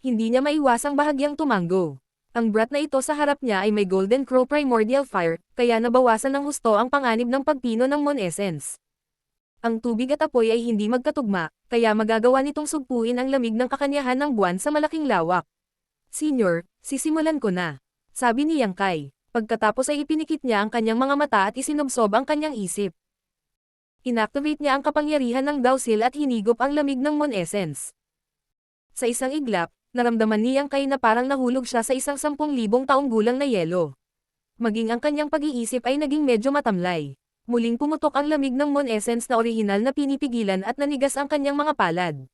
Hindi niya maiwasang bahagyang tumango. Ang brat na ito sa harap niya ay may Golden Crow Primordial Fire, kaya nabawasan ng husto ang panganib ng pagpino ng Moon Essence. Ang tubig at apoy ay hindi magkatugma, kaya magagawa nitong sugpuin ang lamig ng kakanyahan ng buwan sa malaking lawak. Senior, sisimulan ko na. Sabi ni Yang Kai. Pagkatapos ay ipinikit niya ang kanyang mga mata at isinubsob ang kanyang isip. Inactivate niya ang kapangyarihan ng dawsil at hinigop ang lamig ng Moon Essence. Sa isang iglap, naramdaman ni Yang Kai na parang nahulog siya sa isang 10,000 taong gulang na yelo. Maging ang kanyang pag-iisip ay naging medyo matamlay. Muling pumutok ang lamig ng Moon Essence na orihinal na pinipigilan at nanigas ang kanyang mga palad.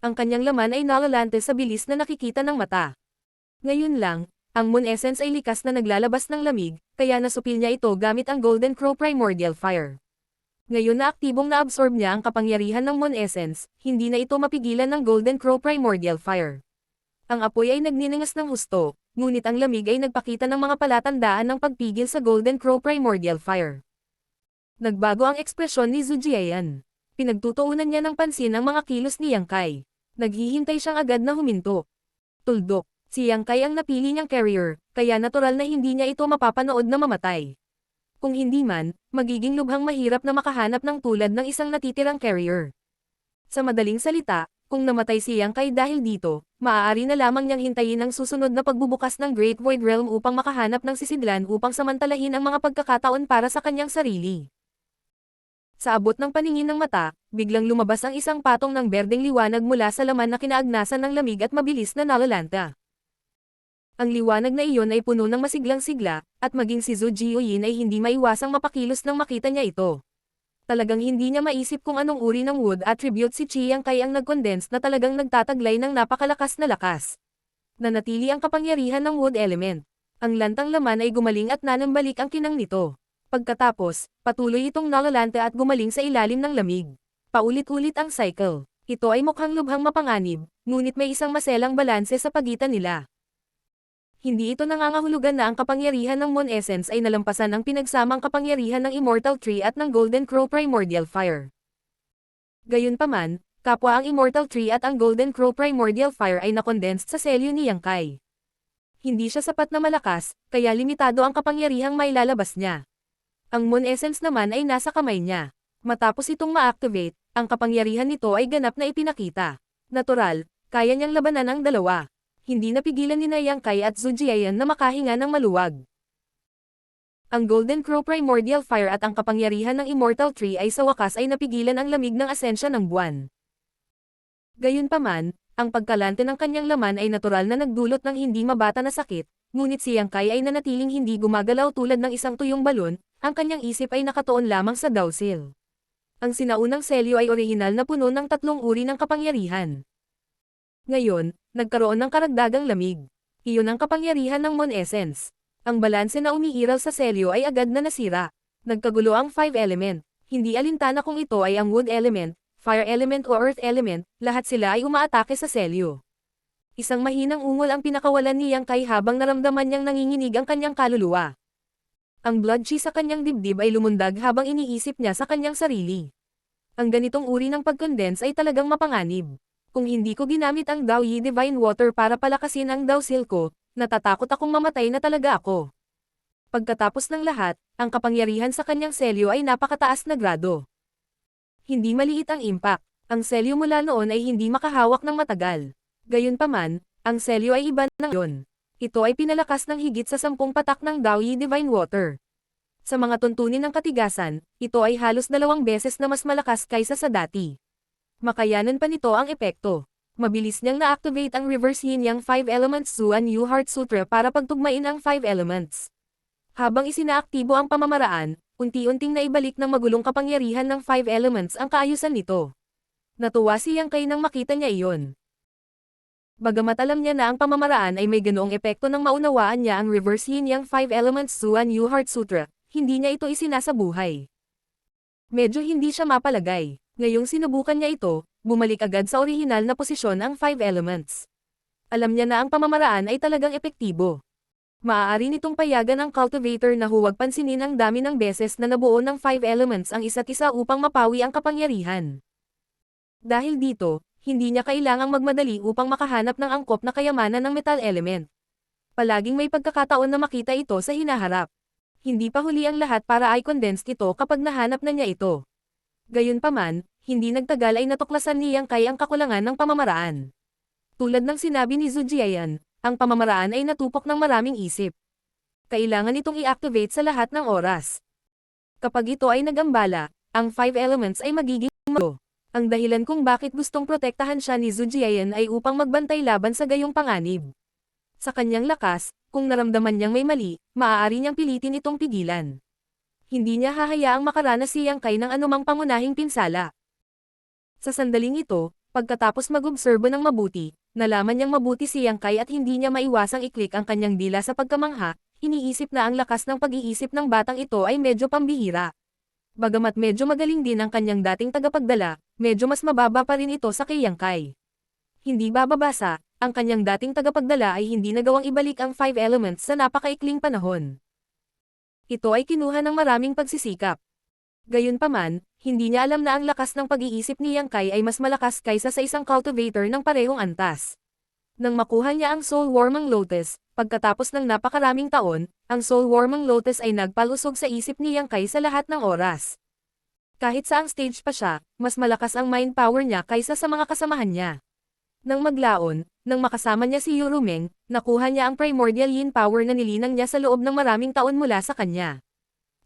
Ang kanyang laman ay nalalante sa bilis na nakikita ng mata. Ngayon lang, ang Moon Essence ay likas na naglalabas ng lamig, kaya nasupil niya ito gamit ang Golden Crow Primordial Fire. Ngayon na aktibong na-absorb niya ang kapangyarihan ng Moon Essence, hindi na ito mapigilan ng Golden Crow Primordial Fire. Ang apoy ay nagniningas ng husto, ngunit ang lamig ay nagpakita ng mga palatandaan ng pagpigil sa Golden Crow Primordial Fire. Nagbago ang ekspresyon ni Zhu Jiayan. Pinagtutuunan niya ng pansin ang mga kilos ni Yang Kai. Naghihintay siyang agad na huminto. Tuldok, si Yang Kai ang napili niyang carrier, kaya natural na hindi niya ito mapapanood na mamatay. Kung hindi man, magiging lubhang mahirap na makahanap ng tulad ng isang natitirang carrier. Sa madaling salita, Kung namatay si Yang Kai dahil dito, maaari na lamang niyang hintayin ang susunod na pagbubukas ng Great Void Realm upang makahanap ng sisidlan upang samantalahin ang mga pagkakataon para sa kanyang sarili. Sa abot ng paningin ng mata, biglang lumabas ang isang patong ng berdeng liwanag mula sa laman na kinaagnasan ng lamig at mabilis na nalalanta. Ang liwanag na iyon ay puno ng masiglang sigla, at maging si Zhu Jiuyin ay hindi maiwasang mapakilos nang makita niya ito. Talagang hindi niya maisip kung anong uri ng wood attribute si Chiang Kai ang nag-condense na talagang nagtataglay ng napakalakas na lakas. Nanatili ang kapangyarihan ng wood element. Ang lantang laman ay gumaling at nanambalik ang kinang nito. Pagkatapos, patuloy itong nalalanta at gumaling sa ilalim ng lamig. Paulit-ulit ang cycle. Ito ay mukhang lubhang mapanganib, ngunit may isang maselang balanse sa pagitan nila. Hindi ito nangangahulugan na ang kapangyarihan ng Moon Essence ay nalampasan ang pinagsamang kapangyarihan ng Immortal Tree at ng Golden Crow Primordial Fire. Gayunpaman, kapwa ang Immortal Tree at ang Golden Crow Primordial Fire ay nakondensed sa selyo ni Yang Kai. Hindi siya sapat na malakas, kaya limitado ang kapangyarihang mailalabas niya. Ang Moon Essence naman ay nasa kamay niya. Matapos itong ma-activate, ang kapangyarihan nito ay ganap na ipinakita. Natural, kaya niyang labanan ang dalawa. Hindi napigilan ni Yang Kai at Zhu Jiayan na makahinga ng maluwag. Ang Golden Crow Primordial Fire at ang kapangyarihan ng Immortal Tree ay sa wakas ay napigilan ang lamig ng asensya ng buwan. Gayunpaman, ang pagkalante ng kanyang laman ay natural na nagdulot ng hindi mabata na sakit, ngunit si Yang Kai ay nanatiling hindi gumagalaw tulad ng isang tuyong balon, ang kanyang isip ay nakatuon lamang sa Dowsil. Ang sinaunang selyo ay orihinal na puno ng tatlong uri ng kapangyarihan. Ngayon, nagkaroon ng karagdagang lamig. Iyon ang kapangyarihan ng Moon Essence. Ang balanse na umiiral sa selyo ay agad na nasira. Nagkagulo ang 5 element. Hindi alintana kung ito ay ang wood element, fire element o earth element, lahat sila ay umaatake sa selyo. Isang mahinang ungol ang pinakawalan ni Yang Kai habang naramdaman niyang nanginginig ang kanyang kaluluwa. Ang blood chi sa kanyang dibdib ay lumundag habang iniisip niya sa kanyang sarili. Ang ganitong uri ng pag-condense ay talagang mapanganib. Kung hindi ko ginamit ang Dao Yi Divine Water para palakasin ang Dowsil ko, natatakot akong mamatay na talaga ako. Pagkatapos ng lahat, ang kapangyarihan sa kanyang selyo ay napakataas na grado. Hindi maliit ang impact. Ang selyo mula noon ay hindi makahawak ng matagal. Gayunpaman, ang selyo ay iba na ngayon. Ito ay pinalakas ng higit sa 10 patak ng Dao Yi Divine Water. Sa mga tuntunin ng katigasan, ito ay halos 2 beses na mas malakas kaysa sa dati. Makayanan pa nito ang epekto. Mabilis niyang na-activate ang Reverse Yin-Yang 5 Elements Zuan Yu Heart Sutra para pagtugmain ang 5 elements. Habang isinaaktibo ang pamamaraan, unti-unting naibalik ng magulong kapangyarihan ng 5 elements ang kaayusan nito. Natuwa si Yang Kai nang makita niya iyon. Bagamat alam niya na ang pamamaraan ay may ganoong epekto nang maunawaan niya ang Reverse Yin-Yang 5 Elements Zuan Yu Heart Sutra, hindi niya ito isinasabuhay. Medyo hindi siya mapalagay. Ngayong sinubukan niya ito, bumalik agad sa orihinal na posisyon ang 5 elements. Alam niya na ang pamamaraan ay talagang epektibo. Maaari nitong payagan ang cultivator na huwag pansinin ang dami ng beses na nabuo ng 5 elements ang isa't isa upang mapawi ang kapangyarihan. Dahil dito, hindi niya kailangang magmadali upang makahanap ng angkop na kayamanan ng metal element. Palaging may pagkakataon na makita ito sa hinaharap. Hindi pa huli ang lahat para i-condense ito kapag nahanap na niya ito. Gayunpaman, hindi nagtagal ay natuklasan ni Yang Kai ang kakulangan ng pamamaraan. Tulad ng sinabi ni Zhu Jiayan, ang pamamaraan ay natupok ng maraming isip. Kailangan itong i-activate sa lahat ng oras. Kapag ito ay nagambala, ang 5 elements ay magiging mago. Ang dahilan kung bakit gustong protektahan siya ni Zhu Jiayan ay upang magbantay laban sa gayong panganib. Sa kanyang lakas, kung naramdaman niyang may mali, maaari niyang pilitin itong pigilan. Hindi niya hahayaang makaranas si Yang Kai ng anumang pangunahing pinsala. Sa sandaling ito, pagkatapos mag-obserbo ng mabuti, nalaman niyang mabuti si Yang Kai at hindi niya maiwasang i-click ang kanyang dila sa pagkamangha, iniisip na ang lakas ng pag-iisip ng batang ito ay medyo pambihira. Bagamat medyo magaling din ang kanyang dating tagapagdala, medyo mas mababa pa rin ito sa kay Yang Kai. Hindi bababasa, ang kanyang dating tagapagdala ay hindi nagawang ibalik ang 5 elements sa napakaikling panahon. Ito ay kinuha ng maraming pagsisikap. Gayunpaman, hindi niya alam na ang lakas ng pag-iisip ni Yang Kai ay mas malakas kaysa sa isang cultivator ng parehong antas. Nang makuha niya ang Soul Warmang Lotus, pagkatapos ng napakaraming taon, ang Soul Warmang Lotus ay nagpalusog sa isip ni Yang Kai sa lahat ng oras. Kahit saang stage pa siya, mas malakas ang mind power niya kaysa sa mga kasamahan niya. Nang maglaon, nang makasama niya si Yurumeng, nakuha niya ang primordial yin power na nilinang niya sa loob ng maraming taon mula sa kanya.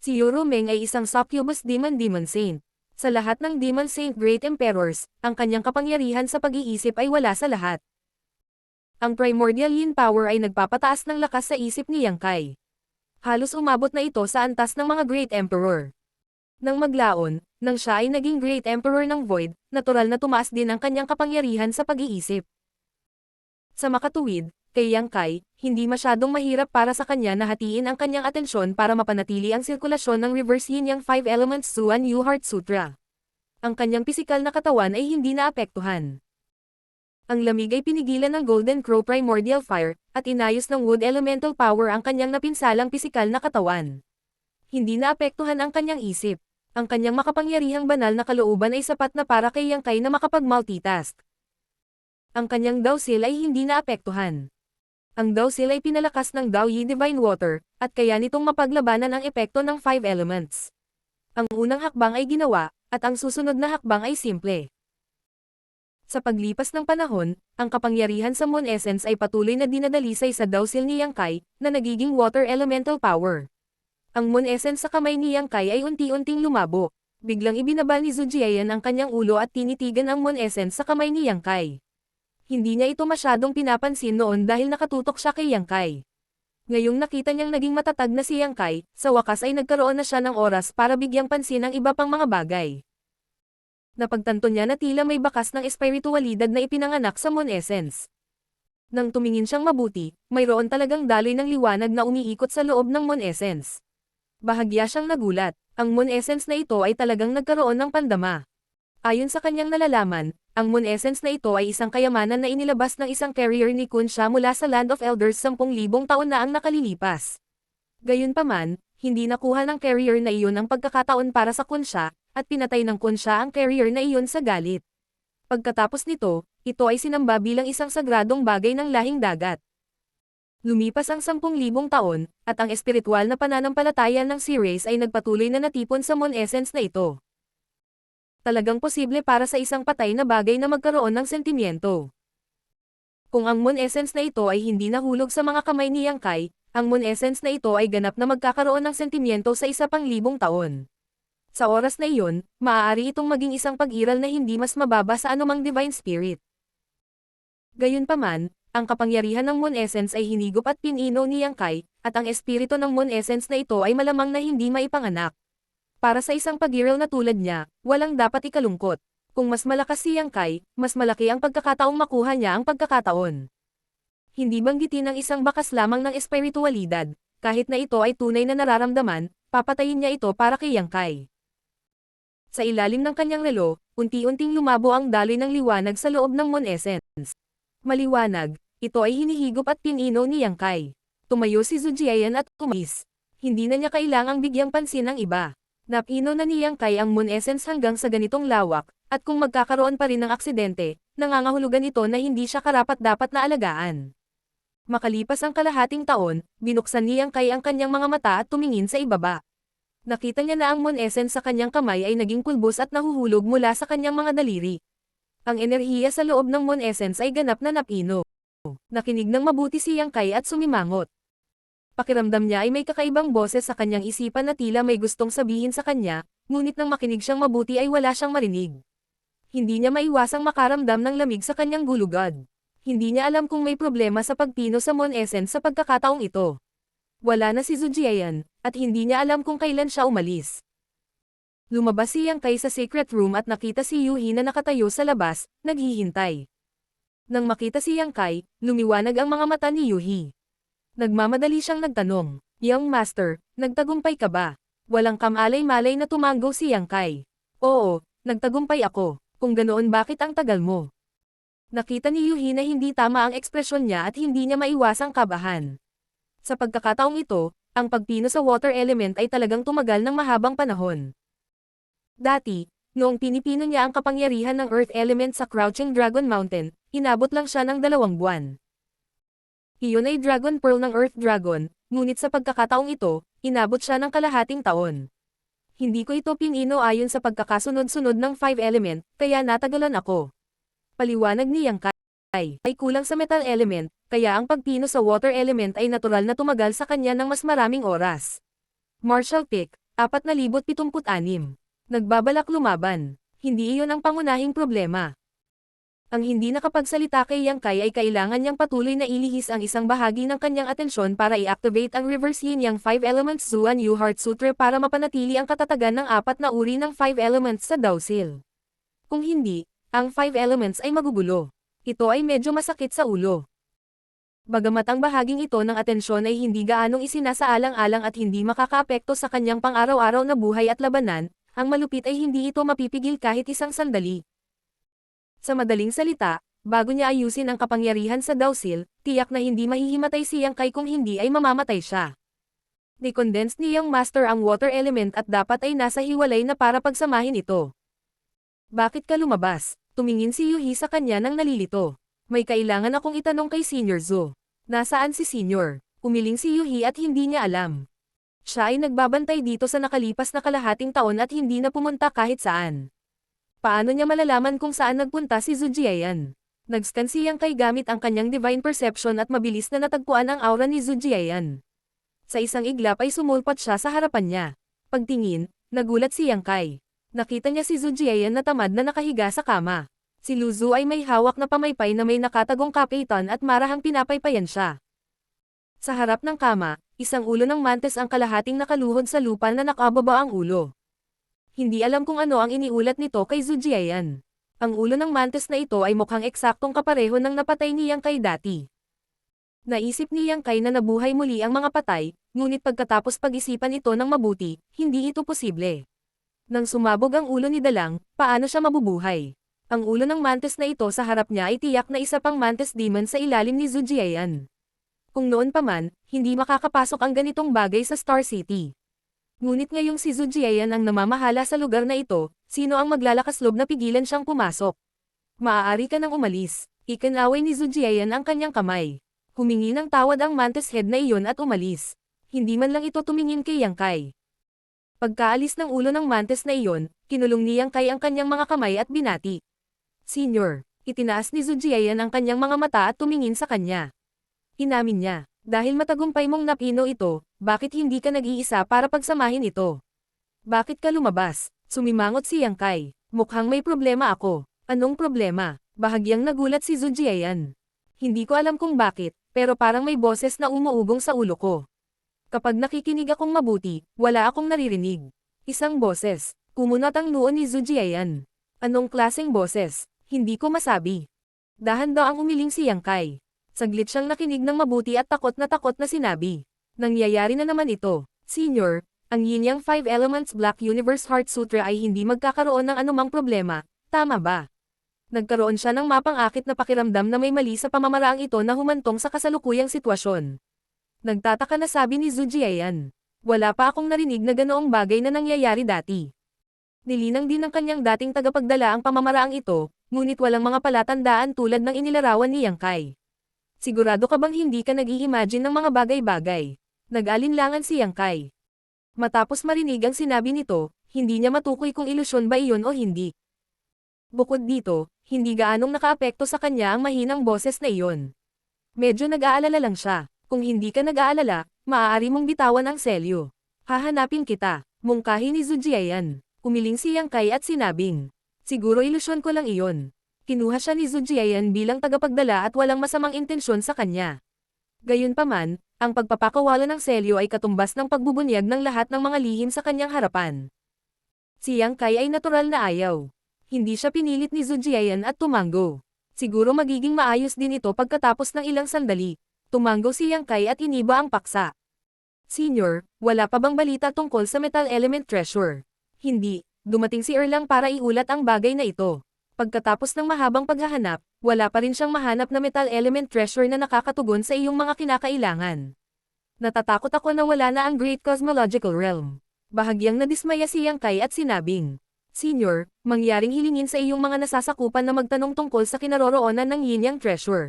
Si Yurumeng ay isang succubus demon saint. Sa lahat ng demon saint great emperors, ang kanyang kapangyarihan sa pag-iisip ay wala sa lahat. Ang primordial yin power ay nagpapataas ng lakas sa isip ni Yang Kai. Halos umabot na ito sa antas ng mga great emperor. Nang maglaon, nang siya ay naging great emperor ng Void, natural na tumaas din ang kanyang kapangyarihan sa pag-iisip. Sa makatuwid, kay Yang Kai, hindi masyadong mahirap para sa kanya na hatiin ang kanyang atensyon para mapanatili ang sirkulasyon ng reverse yin-yang 5 elements Suan Yu Heart Sutra. Ang kanyang pisikal na katawan ay hindi naapektuhan. Ang lamig ay pinigilan ng Golden Crow Primordial Fire, at inayos ng Wood Elemental Power ang kanyang napinsalang pisikal na katawan. Hindi naapektuhan ang kanyang isip. Ang kanyang makapangyarihang banal na kalooban ay sapat na para kay Yang Kai na makapag-multitask. Ang kanyang Dao-Sil ay hindi naapektuhan. Ang Dao-Sil ay pinalakas ng Dao-Yi Divine Water, at kaya nitong mapaglabanan ang epekto ng 5 elements. Ang unang hakbang ay ginawa, at ang susunod na hakbang ay simple. Sa paglipas ng panahon, ang kapangyarihan sa Moon Essence ay patuloy na dinadalisay sa Dao-Sil ni Yang Kai, na nagiging Water Elemental Power. Ang Moon Essence sa kamay ni Yang Kai ay unti-unting lumabo. Biglang ibinaba ni Zhu Jiayan ang kanyang ulo at tinitigan ang Moon Essence sa kamay ni Yang Kai. Hindi niya ito masyadong pinapansin noon dahil nakatutok siya kay Yang Kai. Ngayong nakita niyang naging matatag na si Yang Kai, sa wakas ay nagkaroon na siya ng oras para bigyang pansin ang iba pang mga bagay. Napagtanto niya na tila may bakas ng espiritualidad na ipinanganak sa Moon Essence. Nang tumingin siyang mabuti, mayroon talagang daloy ng liwanag na umiikot sa loob ng Moon Essence. Bahagya siyang nagulat, ang Moon Essence na ito ay talagang nagkaroon ng pandama. Ayon sa kanyang nalalaman, ang Moon Essence na ito ay isang kayamanan na inilabas ng isang carrier ni Kun Sha mula sa Land of Elders 10,000 taon na ang nakalilipas. Gayunpaman, hindi nakuha ng carrier na iyon ang pagkakataon para sa Kun Sha, at pinatay ng Kun Sha ang carrier na iyon sa galit. Pagkatapos nito, ito ay sinamba bilang isang sagradong bagay ng lahing dagat. Lumipas ang 10,000 taon, at ang espiritual na pananampalataya ng Sea-Race ay nagpatuloy na natipon sa Moon Essence na ito. Talagang posible para sa isang patay na bagay na magkaroon ng sentimiento. Kung ang Moon Essence na ito ay hindi nahulog sa mga kamay ni Yang Kai, ang Moon Essence na ito ay ganap na magkakaroon ng sentimiento sa 1,000 taon. Sa oras na iyon, maaari itong maging isang pag-iral na hindi mas mababa sa anumang Divine Spirit. Gayunpaman, ang kapangyarihan ng Moon Essence ay hinigop at pinino ni Yang Kai, at ang espiritu ng Moon Essence na ito ay malamang na hindi maipanganak. Para sa isang pag-iral na tulad niya, walang dapat ikalungkot. Kung mas malakas si Yang Kai, mas malaki ang pagkakataong makuha niya ang pagkakataon. Hindi banggitin ang isang bakas lamang ng espiritualidad, kahit na ito ay tunay na nararamdaman, papatayin niya ito para kay Yang Kai. Sa ilalim ng kanyang relo, unti-unting lumabo ang daloy ng liwanag sa loob ng Moon Essence. Maliwanag, ito ay hinihigop at pinino ni Yang Kai. Tumayo si Zhu Jiayan at tumis. Hindi na niya kailangang bigyang pansin ng iba. Napino na ni Yang Kai ang Moon Essence hanggang sa ganitong lawak, at kung magkakaroon pa rin ng aksidente, nangangahulugan ito na hindi siya karapat-dapat na alagaan. Makalipas ang kalahating taon, binuksan ni Yang Kai ang kanyang mga mata at tumingin sa ibaba. Nakita niya na ang Moon Essence sa kanyang kamay ay naging pulbos at nahuhulog mula sa kanyang mga daliri. Ang enerhiya sa loob ng Moon Essence ay ganap na napino. Nakinig ng mabuti si Yang Kai at sumimangot. Pakiramdam niya ay may kakaibang boses sa kanyang isipan na tila may gustong sabihin sa kanya, ngunit nang makinig siyang mabuti ay wala siyang marinig. Hindi niya maiwasang makaramdam ng lamig sa kanyang gulugod. Hindi niya alam kung may problema sa pagpino sa Moon Essence sa pagkakataong ito. Wala na si Zhu Jiayan, at hindi niya alam kung kailan siya umalis. Lumabas si Yang Kai sa secret room at nakita si Yuhi na nakatayo sa labas, naghihintay. Nang makita si Yang Kai, lumiwanag ang mga mata ni Yuhi. Nagmamadali siyang nagtanong, "Young Master, nagtagumpay ka ba?" Walang kamalay-malay na tumanggo si Yang Kai. "Oo, nagtagumpay ako. Kung ganoon bakit ang tagal mo?" Nakita ni Yuhi na hindi tama ang ekspresyon niya at hindi niya maiwasang kabahan. Sa pagkakataong ito, ang pagpino sa water element ay talagang tumagal ng mahabang panahon. Dati, noong pinipino niya ang kapangyarihan ng earth element sa Crouching Dragon Mountain, inabot lang siya ng 2 buwan. Iyon ay Dragon Pearl ng Earth Dragon, ngunit sa pagkakataong ito, inabot siya ng kalahating taon. Hindi ko ito pinino ayon sa pagkakasunod-sunod ng 5 element, kaya natagalan ako. Paliwanag ni Yang Kai ay kulang sa metal element, kaya ang pagpino sa water element ay natural na tumagal sa kanya ng mas maraming oras. Marshall Pick, 4076. Nagbabalak lumaban. Hindi iyon ang pangunahing problema. Ang hindi nakapagsalita kay Yang Kai ay kailangan niyang patuloy na ilihis ang isang bahagi ng kanyang atensyon para i-activate ang reverse yin yang 5 elements Zuan Yu Heart Sutra para mapanatili ang katatagan ng 4 na uri ng 5 elements sa Dowsil. Kung hindi, ang 5 elements ay magugulo. Ito ay medyo masakit sa ulo. Bagamat ang bahaging ito ng atensyon ay hindi gaanong isinasaalang-alang at hindi makakaapekto sa kanyang pang-araw-araw na buhay at labanan, ang malupit ay hindi ito mapipigil kahit isang sandali. Sa madaling salita, bago niya ayusin ang kapangyarihan sa Dowsil, tiyak na hindi mahihimatay si Yang Kai kung hindi ay mamamatay siya. Ni-condense ni Yang Master ang water element at dapat ay nasa hiwalay na para pagsamahin ito. Bakit ka lumabas? Tumingin si Yuhi sa kanya nang nalilito. May kailangan akong itanong kay Senior Zo. Nasaan si Senior? Umiling si Yuhi at hindi niya alam. Siya ay nagbabantay dito sa nakalipas na kalahating taon at hindi na pumunta kahit saan. Paano niya malalaman kung saan nagpunta si Zhu Jiayan? Nag-scan si Yang Kai gamit ang kanyang divine perception at mabilis na natagpuan ang aura ni Zhu Jiayan. Sa isang iglap ay sumulpat siya sa harapan niya. Pagtingin, nagulat si Yang Kai. Nakita niya si Zhu Jiayan na tamad na nakahiga sa kama. Si Lu Zhu ay may hawak na pamaypay na may nakatagong kapitan at marahang pinapaypayan siya. Sa harap ng kama, isang ulo ng mantis ang kalahating nakaluhod sa lupa na nakababa ang ulo. Hindi alam kung ano ang iniulat nito kay Zhu Jiayan. Ang ulo ng mantis na ito ay mukhang eksaktong kapareho ng napatay ni Yang Kai dati. Naisip ni Yang Kai na nabuhay muli ang mga patay, ngunit pagkatapos pag-isipan ito ng mabuti, hindi ito posible. Nang sumabog ang ulo ni Dalang, paano siya mabubuhay? Ang ulo ng mantis na ito sa harap niya ay tiyak na isa pang mantis demon sa ilalim ni Zhu Jiayan. Kung noon pa man, hindi makakapasok ang ganitong bagay sa Star City. Ngunit ngayong si Zhu Jiayan ang namamahala sa lugar na ito, sino ang maglalakas loob na pigilan siyang pumasok? Maaari ka nang umalis. Ikinaway ni Zhu Jiayan ang kanyang kamay. Humingi ng tawad ang mantis head na iyon at umalis. Hindi man lang ito tumingin kay Yang Kai. Pagkaalis ng ulo ng mantis na iyon, kinulong ni Yang Kai ang kanyang mga kamay at binati. Senior, itinaas ni Zhu Jiayan ang kanyang mga mata at tumingin sa kanya. Inamin niya. Dahil matagumpay mong napino ito, bakit hindi ka nag-iisa para pagsamahin ito? Bakit ka lumabas? Sumimangot si Yang Kai. Mukhang may problema ako. Anong problema? Bahagyang nagulat si Zhu Jiayan. Hindi ko alam kung bakit, pero parang may boses na umuugong sa ulo ko. Kapag nakikinig akong mabuti, wala akong naririnig. Isang boses. Kumunat ang noo ni Zhu Jiayan. Anong klaseng boses? Hindi ko masabi. Dahan-daang umiling si Yang Kai. Saglit siyang nakinig ng mabuti at takot na sinabi. Nangyayari na naman ito. Senior, ang Yin Yang 5 Elements Black Universe Heart Sutra ay hindi magkakaroon ng anumang problema, tama ba? Nagkaroon siya ng mapang-akit na pakiramdam na may mali sa pamamaraang ito na humantong sa kasalukuyang sitwasyon. Nagtataka na sabi ni Zhu Jiayan. Wala pa akong narinig na ganoong bagay na nangyayari dati. Nilinang din ng kanyang dating tagapagdala ang pamamaraang ito, ngunit walang mga palatandaan tulad ng inilarawan ni Yang Kai. Sigurado ka bang hindi ka nag-i-imagine ng mga bagay-bagay? Nag-alinlangan si Yang Kai. Matapos marinig ang sinabi nito, hindi niya matukoy kung ilusyon ba iyon o hindi. Bukod dito, hindi gaanong nakaapekto sa kanya ang mahinang boses na iyon. Medyo nag-aalala lang siya. Kung hindi ka nag-aalala, maaari mong bitawan ang selyo. Hahanapin kita, mungkahi ni Zhu Jiayan. Umiling si Yang Kai at sinabing, siguro ilusyon ko lang iyon. Kinuha siya ni Zhu Jiayan bilang tagapagdala at walang masamang intensyon sa kanya. Gayunpaman, ang pagpapakawala ng selyo ay katumbas ng pagbubunyag ng lahat ng mga lihim sa kanyang harapan. Si Yang Kai ay natural na ayaw. Hindi siya pinilit ni Zhu Jiayan at tumango. Siguro magiging maayos din ito pagkatapos ng ilang sandali. Tumango si Yang Kai at iniba ang paksa. Senior, wala pa bang balita tungkol sa Metal Element Treasure? Hindi, dumating si Erlang para iulat ang bagay na ito. Pagkatapos ng mahabang paghahanap, wala pa rin siyang mahanap na metal element treasure na nakakatugon sa iyong mga kinakailangan. Natatakot ako na wala na ang Great Cosmological Realm. Bahagyang nadismaya si Yang Kai at sinabing, Senior, mangyaring hilingin sa iyong mga nasasakupan na magtanong tungkol sa kinaroroonan ng Yin Yang Treasure.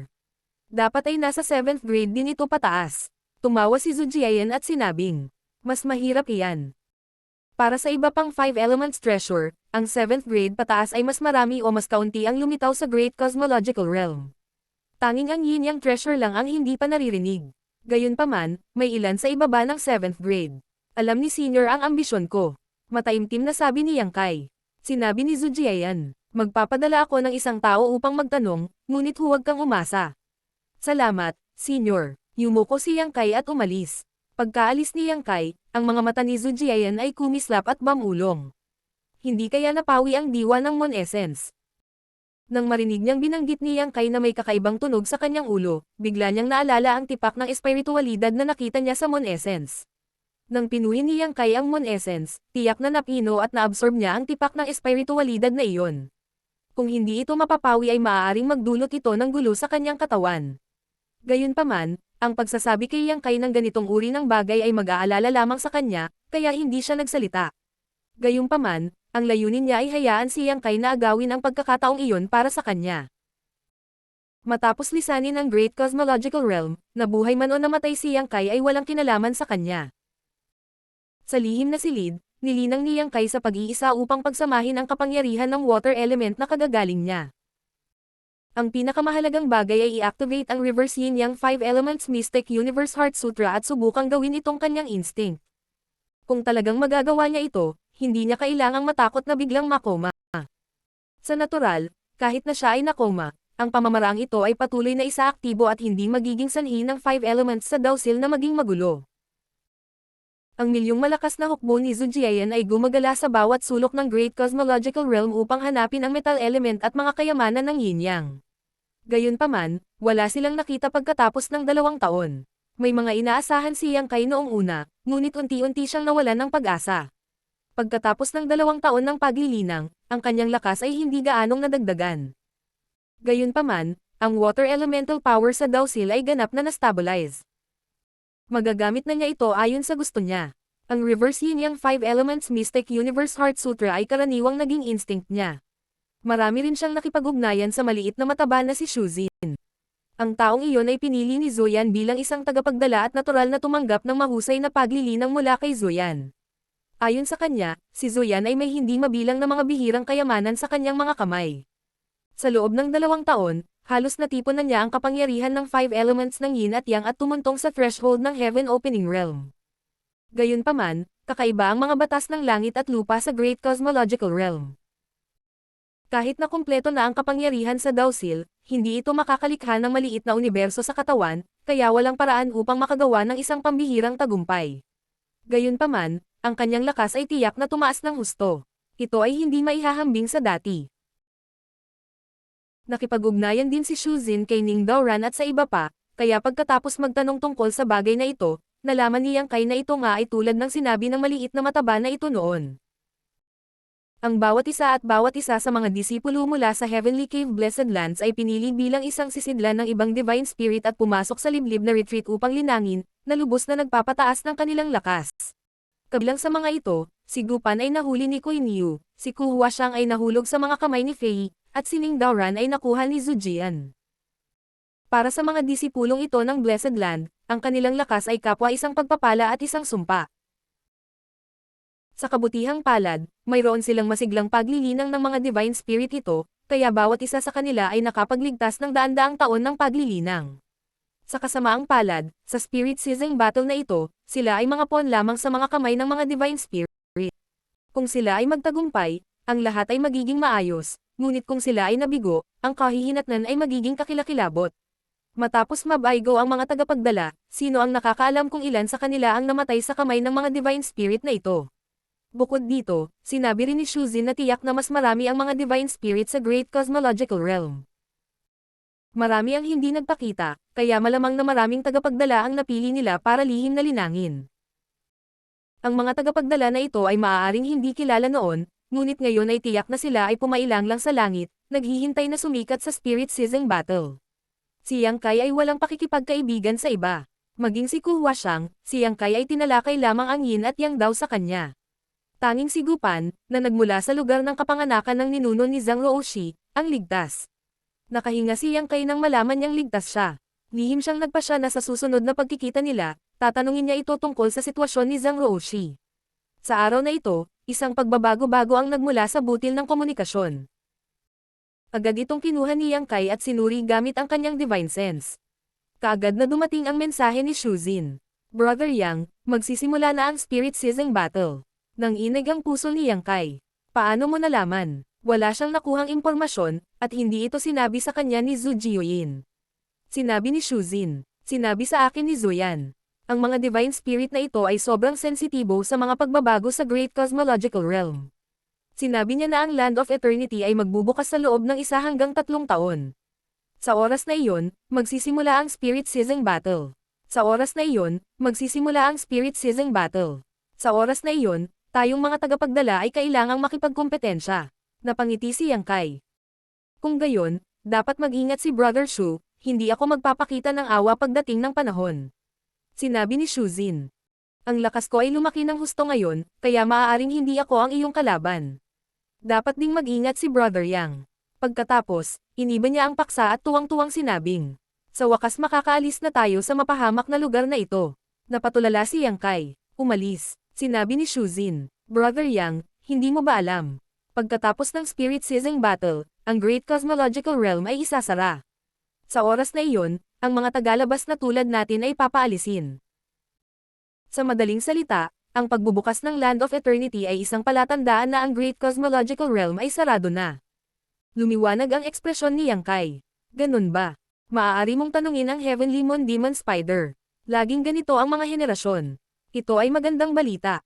Dapat ay nasa 7th grade din ito pataas. Tumawa si Zhu Jiayan at sinabing, mas mahirap iyan. Para sa iba pang 5 Elements Treasure, ang 7th grade pataas ay mas marami o mas kaunti ang lumitaw sa Great Cosmological Realm. Tanging ang Yin Yang Treasure lang ang hindi pa naririnig. Gayunpaman, may ilan sa ibaba ng 7th grade. Alam ni Senior ang ambisyon ko. Mataimtim na sabi ni Yang Kai. Sinabi ni Zhu Jiayan, magpapadala ako ng isang tao upang magtanong, ngunit huwag kang umasa. Salamat, Senior. Yumuko si Yang Kai at umalis. Pagkaalis ni Yang Kai, ang mga mata ni Zhu Jiayan ay kumislap at bamulong. Hindi kaya napawi ang diwa ng Moon Essence. Nang marinig niyang binanggit ni Yang Kai na may kakaibang tunog sa kanyang ulo, bigla niyang naalala ang tipak ng espiritualidad na nakita niya sa Moon Essence. Nang pinuhin ni Yang Kai ang Moon Essence, tiyak na napino at naabsorb niya ang tipak ng espiritualidad na iyon. Kung hindi ito mapapawi ay maaaring magdulot ito ng gulo sa kanyang katawan. Gayunpaman, ang pagsasabi kay Yang Kai ng ganitong uri ng bagay ay mag-aalala lamang sa kanya, kaya hindi siya nagsalita. Gayunpaman, ang layunin niya ay hayaan si Yang Kai na agawin ang pagkakataong iyon para sa kanya. Matapos lisanin ang Great Cosmological Realm, nabuhay man o namatay si Yang Kai ay walang kinalaman sa kanya. Sa lihim na silid, nilinang ni Yang Kai sa pag-iisa upang pagsamahin ang kapangyarihan ng water element na kagagaling niya. Ang pinakamahalagang bagay ay i-activate ang Reverse Yin Yang 5 Elements Mystic Universe Heart Sutra at subukang gawin itong kanyang instinct. Kung talagang magagawa niya ito, hindi niya kailangang matakot na biglang makoma. Sa natural, kahit na siya ay nakoma, ang pamamaraang ito ay patuloy na isaaktibo at hindi magiging sanhi ng 5 elements sa dawsil na maging magulo. Ang milyong malakas na hukbo ni Zhu Jiayan ay gumagala sa bawat sulok ng Great Cosmological Realm upang hanapin ang metal element at mga kayamanan ng Yin Yang. Gayunpaman, wala silang nakita pagkatapos ng 2 taon. May mga inaasahan si Yang Kai noong una, ngunit unti-unti siyang nawalan ng pag-asa. Pagkatapos ng 2 taon ng paglilinang, ang kanyang lakas ay hindi gaanong nadagdagan. Gayunpaman, ang water elemental power sa dawsil ay ganap na na-stabilize. Magagamit na niya ito ayon sa gusto niya. Ang Reverse Yin Yang 5 Elements Mystic Universe Heart Sutra ay karaniwang naging instinct niya. Marami rin siyang nakipag-ugnayan sa maliit na mataba na si Shuzin. Ang taong iyon ay pinili ni Zuyan bilang isang tagapagdala at natural na tumanggap ng mahusay na paglilinang mula kay Zuyan. Ayon sa kanya, si Zuyan ay may hindi mabilang na mga bihirang kayamanan sa kanyang mga kamay. Sa loob ng 2 taon, halos natipon na niya ang kapangyarihan ng 5 elements ng Yin at Yang at tumuntong sa threshold ng Heaven Opening Realm. Gayunpaman, kakaiba ang mga batas ng langit at lupa sa Great Cosmological Realm. Kahit na kumpleto na ang kapangyarihan sa dawsil, hindi ito makakalikha ng maliit na universo sa katawan, kaya walang paraan upang makagawa ng isang pambihirang tagumpay. Gayunpaman, ang kanyang lakas ay tiyak na tumaas ng husto. Ito ay hindi maihahambing sa dati. Nakipag-ugnayan din si Shuzin kay Ning Daoran at sa iba pa, kaya pagkatapos magtanong tungkol sa bagay na ito, nalaman ni Yang Kai na ito nga ay tulad ng sinabi ng maliit na mataba na ito noon. Ang bawat isa sa mga disipulo mula sa Heavenly Cave Blessed Lands ay pinili bilang isang sisidlan ng ibang Divine Spirit at pumasok sa liblib na retreat upang linangin, na lubos na nagpapataas ng kanilang lakas. Kabilang sa mga ito, si Gupan ay nahuli ni Kuan Yu, si Ku Huashang ay nahulog sa mga kamay ni Fei, at si Ning Daoran ay nakuha ni Zhu Jian. Para sa mga disipulong ito ng Blessed Land, ang kanilang lakas ay kapwa isang pagpapala at isang sumpa. Sa kabutihang palad, mayroon silang masiglang paglilinang ng mga Divine Spirit ito, kaya bawat isa sa kanila ay nakapagligtas ng daan-daang taon ng paglilinang. Sa kasamaang palad, sa Spirit Seizing Battle na ito, sila ay mga pawn lamang sa mga kamay ng mga Divine Spirit. Kung sila ay magtagumpay, ang lahat ay magiging maayos, ngunit kung sila ay nabigo, ang kahihinatnan ay magiging kakilakilabot. Matapos mabaygo ang mga tagapagdala, sino ang nakakaalam kung ilan sa kanila ang namatay sa kamay ng mga Divine Spirit na ito? Bukod dito, sinabi rin ni Shuzin na tiyak na mas marami ang mga Divine Spirit sa Great Cosmological Realm. Marami ang hindi nagpakita, kaya malamang na maraming tagapagdala ang napili nila para lihim na linangin. Ang mga tagapagdala na ito ay maaaring hindi kilala noon, ngunit ngayon ay tiyak na sila ay pumailang lang sa langit, naghihintay na sumikat sa Spirit Seizing Battle. Si Yang Kai ay walang pakikipagkaibigan sa iba. Maging si Ku Huashang, si Yang Kai ay tinalakay lamang ang Yin at Yang daw sa kanya. Tanging si Gupan, na nagmula sa lugar ng kapanganakan ng ninuno ni Zhang Ruoshi, ang ligtas. Nakahinga si Yang Kai nang malaman niyang ligtas siya. Lihim siyang nagpasya na sa susunod na pagkikita nila, tatanungin niya ito tungkol sa sitwasyon ni Zhang Ruoshi. Sa araw na ito, isang pagbabago-bago ang nagmula sa butil ng komunikasyon. Agad itong kinuha ni Yang Kai at sinuri gamit ang kanyang divine sense. Kaagad na dumating ang mensahe ni Shuzin. Brother Yang, magsisimula na ang Spirit Seizing Battle. Nang inig ang puso ni Yang Kai. Paano mo nalaman? Wala siyang nakuhang impormasyon, at hindi ito sinabi sa kanya ni Zhu Jiuyin. Sinabi ni Shuzin. Sinabi sa akin ni Zuyan. Ang mga divine spirit na ito ay sobrang sensitibo sa mga pagbabago sa Great Cosmological Realm. Sinabi niya na ang Land of Eternity ay magbubukas sa loob ng 1 hanggang 3 taon. Sa oras na iyon, magsisimula ang Spirit Seizing Battle. Sa oras na iyon, magsisimula ang Spirit Seizing Battle. Sa oras na iyon, tayong mga tagapagdala ay kailangang makipagkompetensya. Napangiti si Yang Kai. Kung gayon, dapat mag-ingat si Brother Shu, hindi ako magpapakita ng awa pagdating ng panahon. Sinabi ni Shuzin. Ang lakas ko ay lumaki ng husto ngayon, kaya maaaring hindi ako ang iyong kalaban. Dapat ding mag-ingat si Brother Yang. Pagkatapos, iniba niya ang paksa at tuwang-tuwang sinabing. Sa wakas makakaalis na tayo sa mapahamak na lugar na ito. Napatulala si Yang Kai. Umalis. Sinabi ni Shuzin. Brother Yang, hindi mo ba alam? Pagkatapos ng Spirit Seizing Battle, ang Great Cosmological Realm ay isasara. Sa oras na iyon, ang mga tagalabas na tulad natin ay papaalisin. Sa madaling salita, ang pagbubukas ng Land of Eternity ay isang palatandaan na ang Great Cosmological Realm ay sarado na. Lumiwanag ang ekspresyon ni Yang Kai. Ganun ba? Maaari mong tanungin ang Heavenly Moon Demon Spider. Laging ganito ang mga henerasyon. Ito ay magandang balita.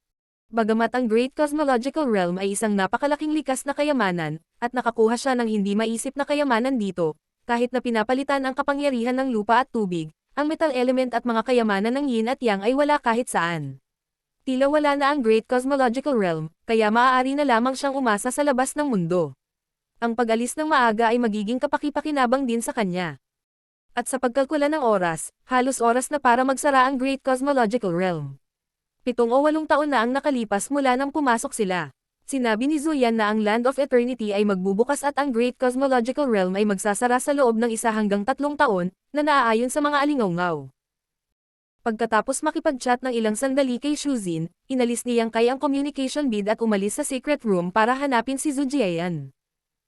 Bagamat ang Great Cosmological Realm ay isang napakalaking likas na kayamanan, at nakakuha siya ng hindi maisip na kayamanan dito, kahit na pinapalitan ang kapangyarihan ng lupa at tubig, ang metal element at mga kayamanan ng yin at yang ay wala kahit saan. Tila wala na ang Great Cosmological Realm, kaya maaari na lamang siyang umasa sa labas ng mundo. Ang pag-alis ng maaga ay magiging kapakipakinabang din sa kanya. At sa pagkalkula ng oras, halos oras na para magsara ang Great Cosmological Realm. 7 o 8 taon na ang nakalipas mula nang pumasok sila. Sinabi ni Zuyan na ang Land of Eternity ay magbubukas at ang Great Cosmological Realm ay magsasara sa loob ng 1 hanggang 3 taon, na naaayon sa mga alingawngaw. Pagkatapos makipag-chat ng ilang sandali kay Shuzin, inalis ni Yang Kai ang communication bead at umalis sa secret room para hanapin si Zhu Jiayan.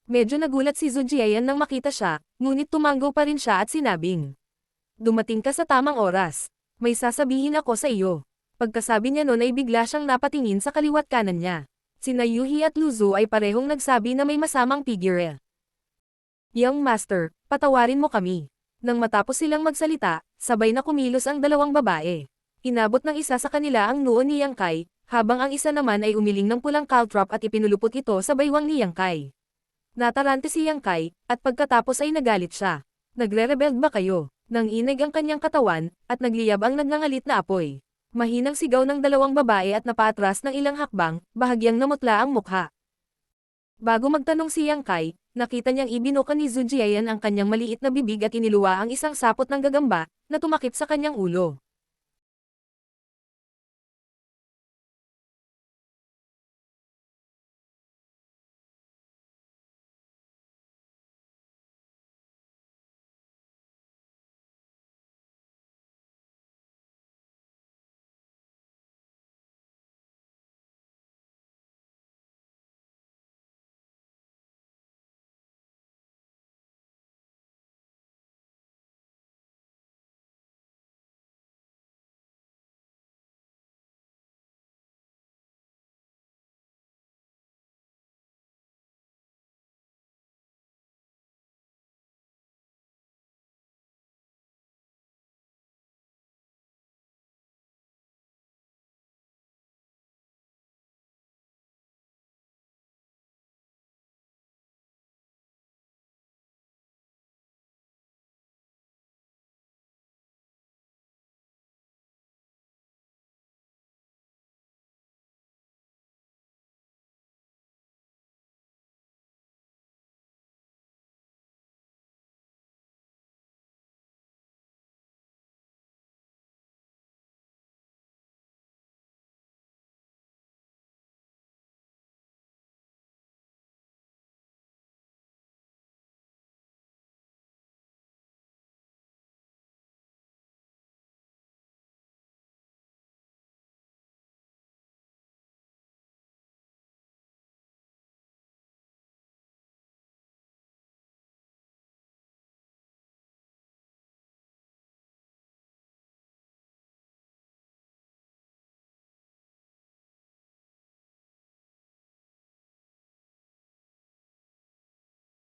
Medyo nagulat si Zhu Jiayan nang makita siya, ngunit tumanggo pa rin siya at sinabing, dumating ka sa tamang oras. May sasabihin ako sa iyo. Pagkasabi niya noon ay bigla siyang napatingin sa kaliwat kanan niya. Sina Yuhi at Luzu ay parehong nagsabi na may masamang figure. Young Master, patawarin mo kami. Nang matapos silang magsalita, sabay na kumilos ang dalawang babae. Inabot ng isa sa kanila ang noo ni Yang Kai, habang ang isa naman ay umiling ng pulang caltrop at ipinulupot ito sa baywang ni Yang Kai. Natarante si Yang Kai, at pagkatapos ay nagalit siya. Nagre-rebel ba kayo? Nang inig ang kanyang katawan, at nagliyab ang nagngangalit na apoy. Mahinang sigaw ng dalawang babae at napaatras ng ilang hakbang, bahagyang namutla ang mukha. Bago magtanong si Yang Kai, nakita niyang ibinuka ni Zhu Jiayan ang kanyang maliit na bibig at iniluwa ang isang sapot ng gagamba, na tumakip sa kanyang ulo.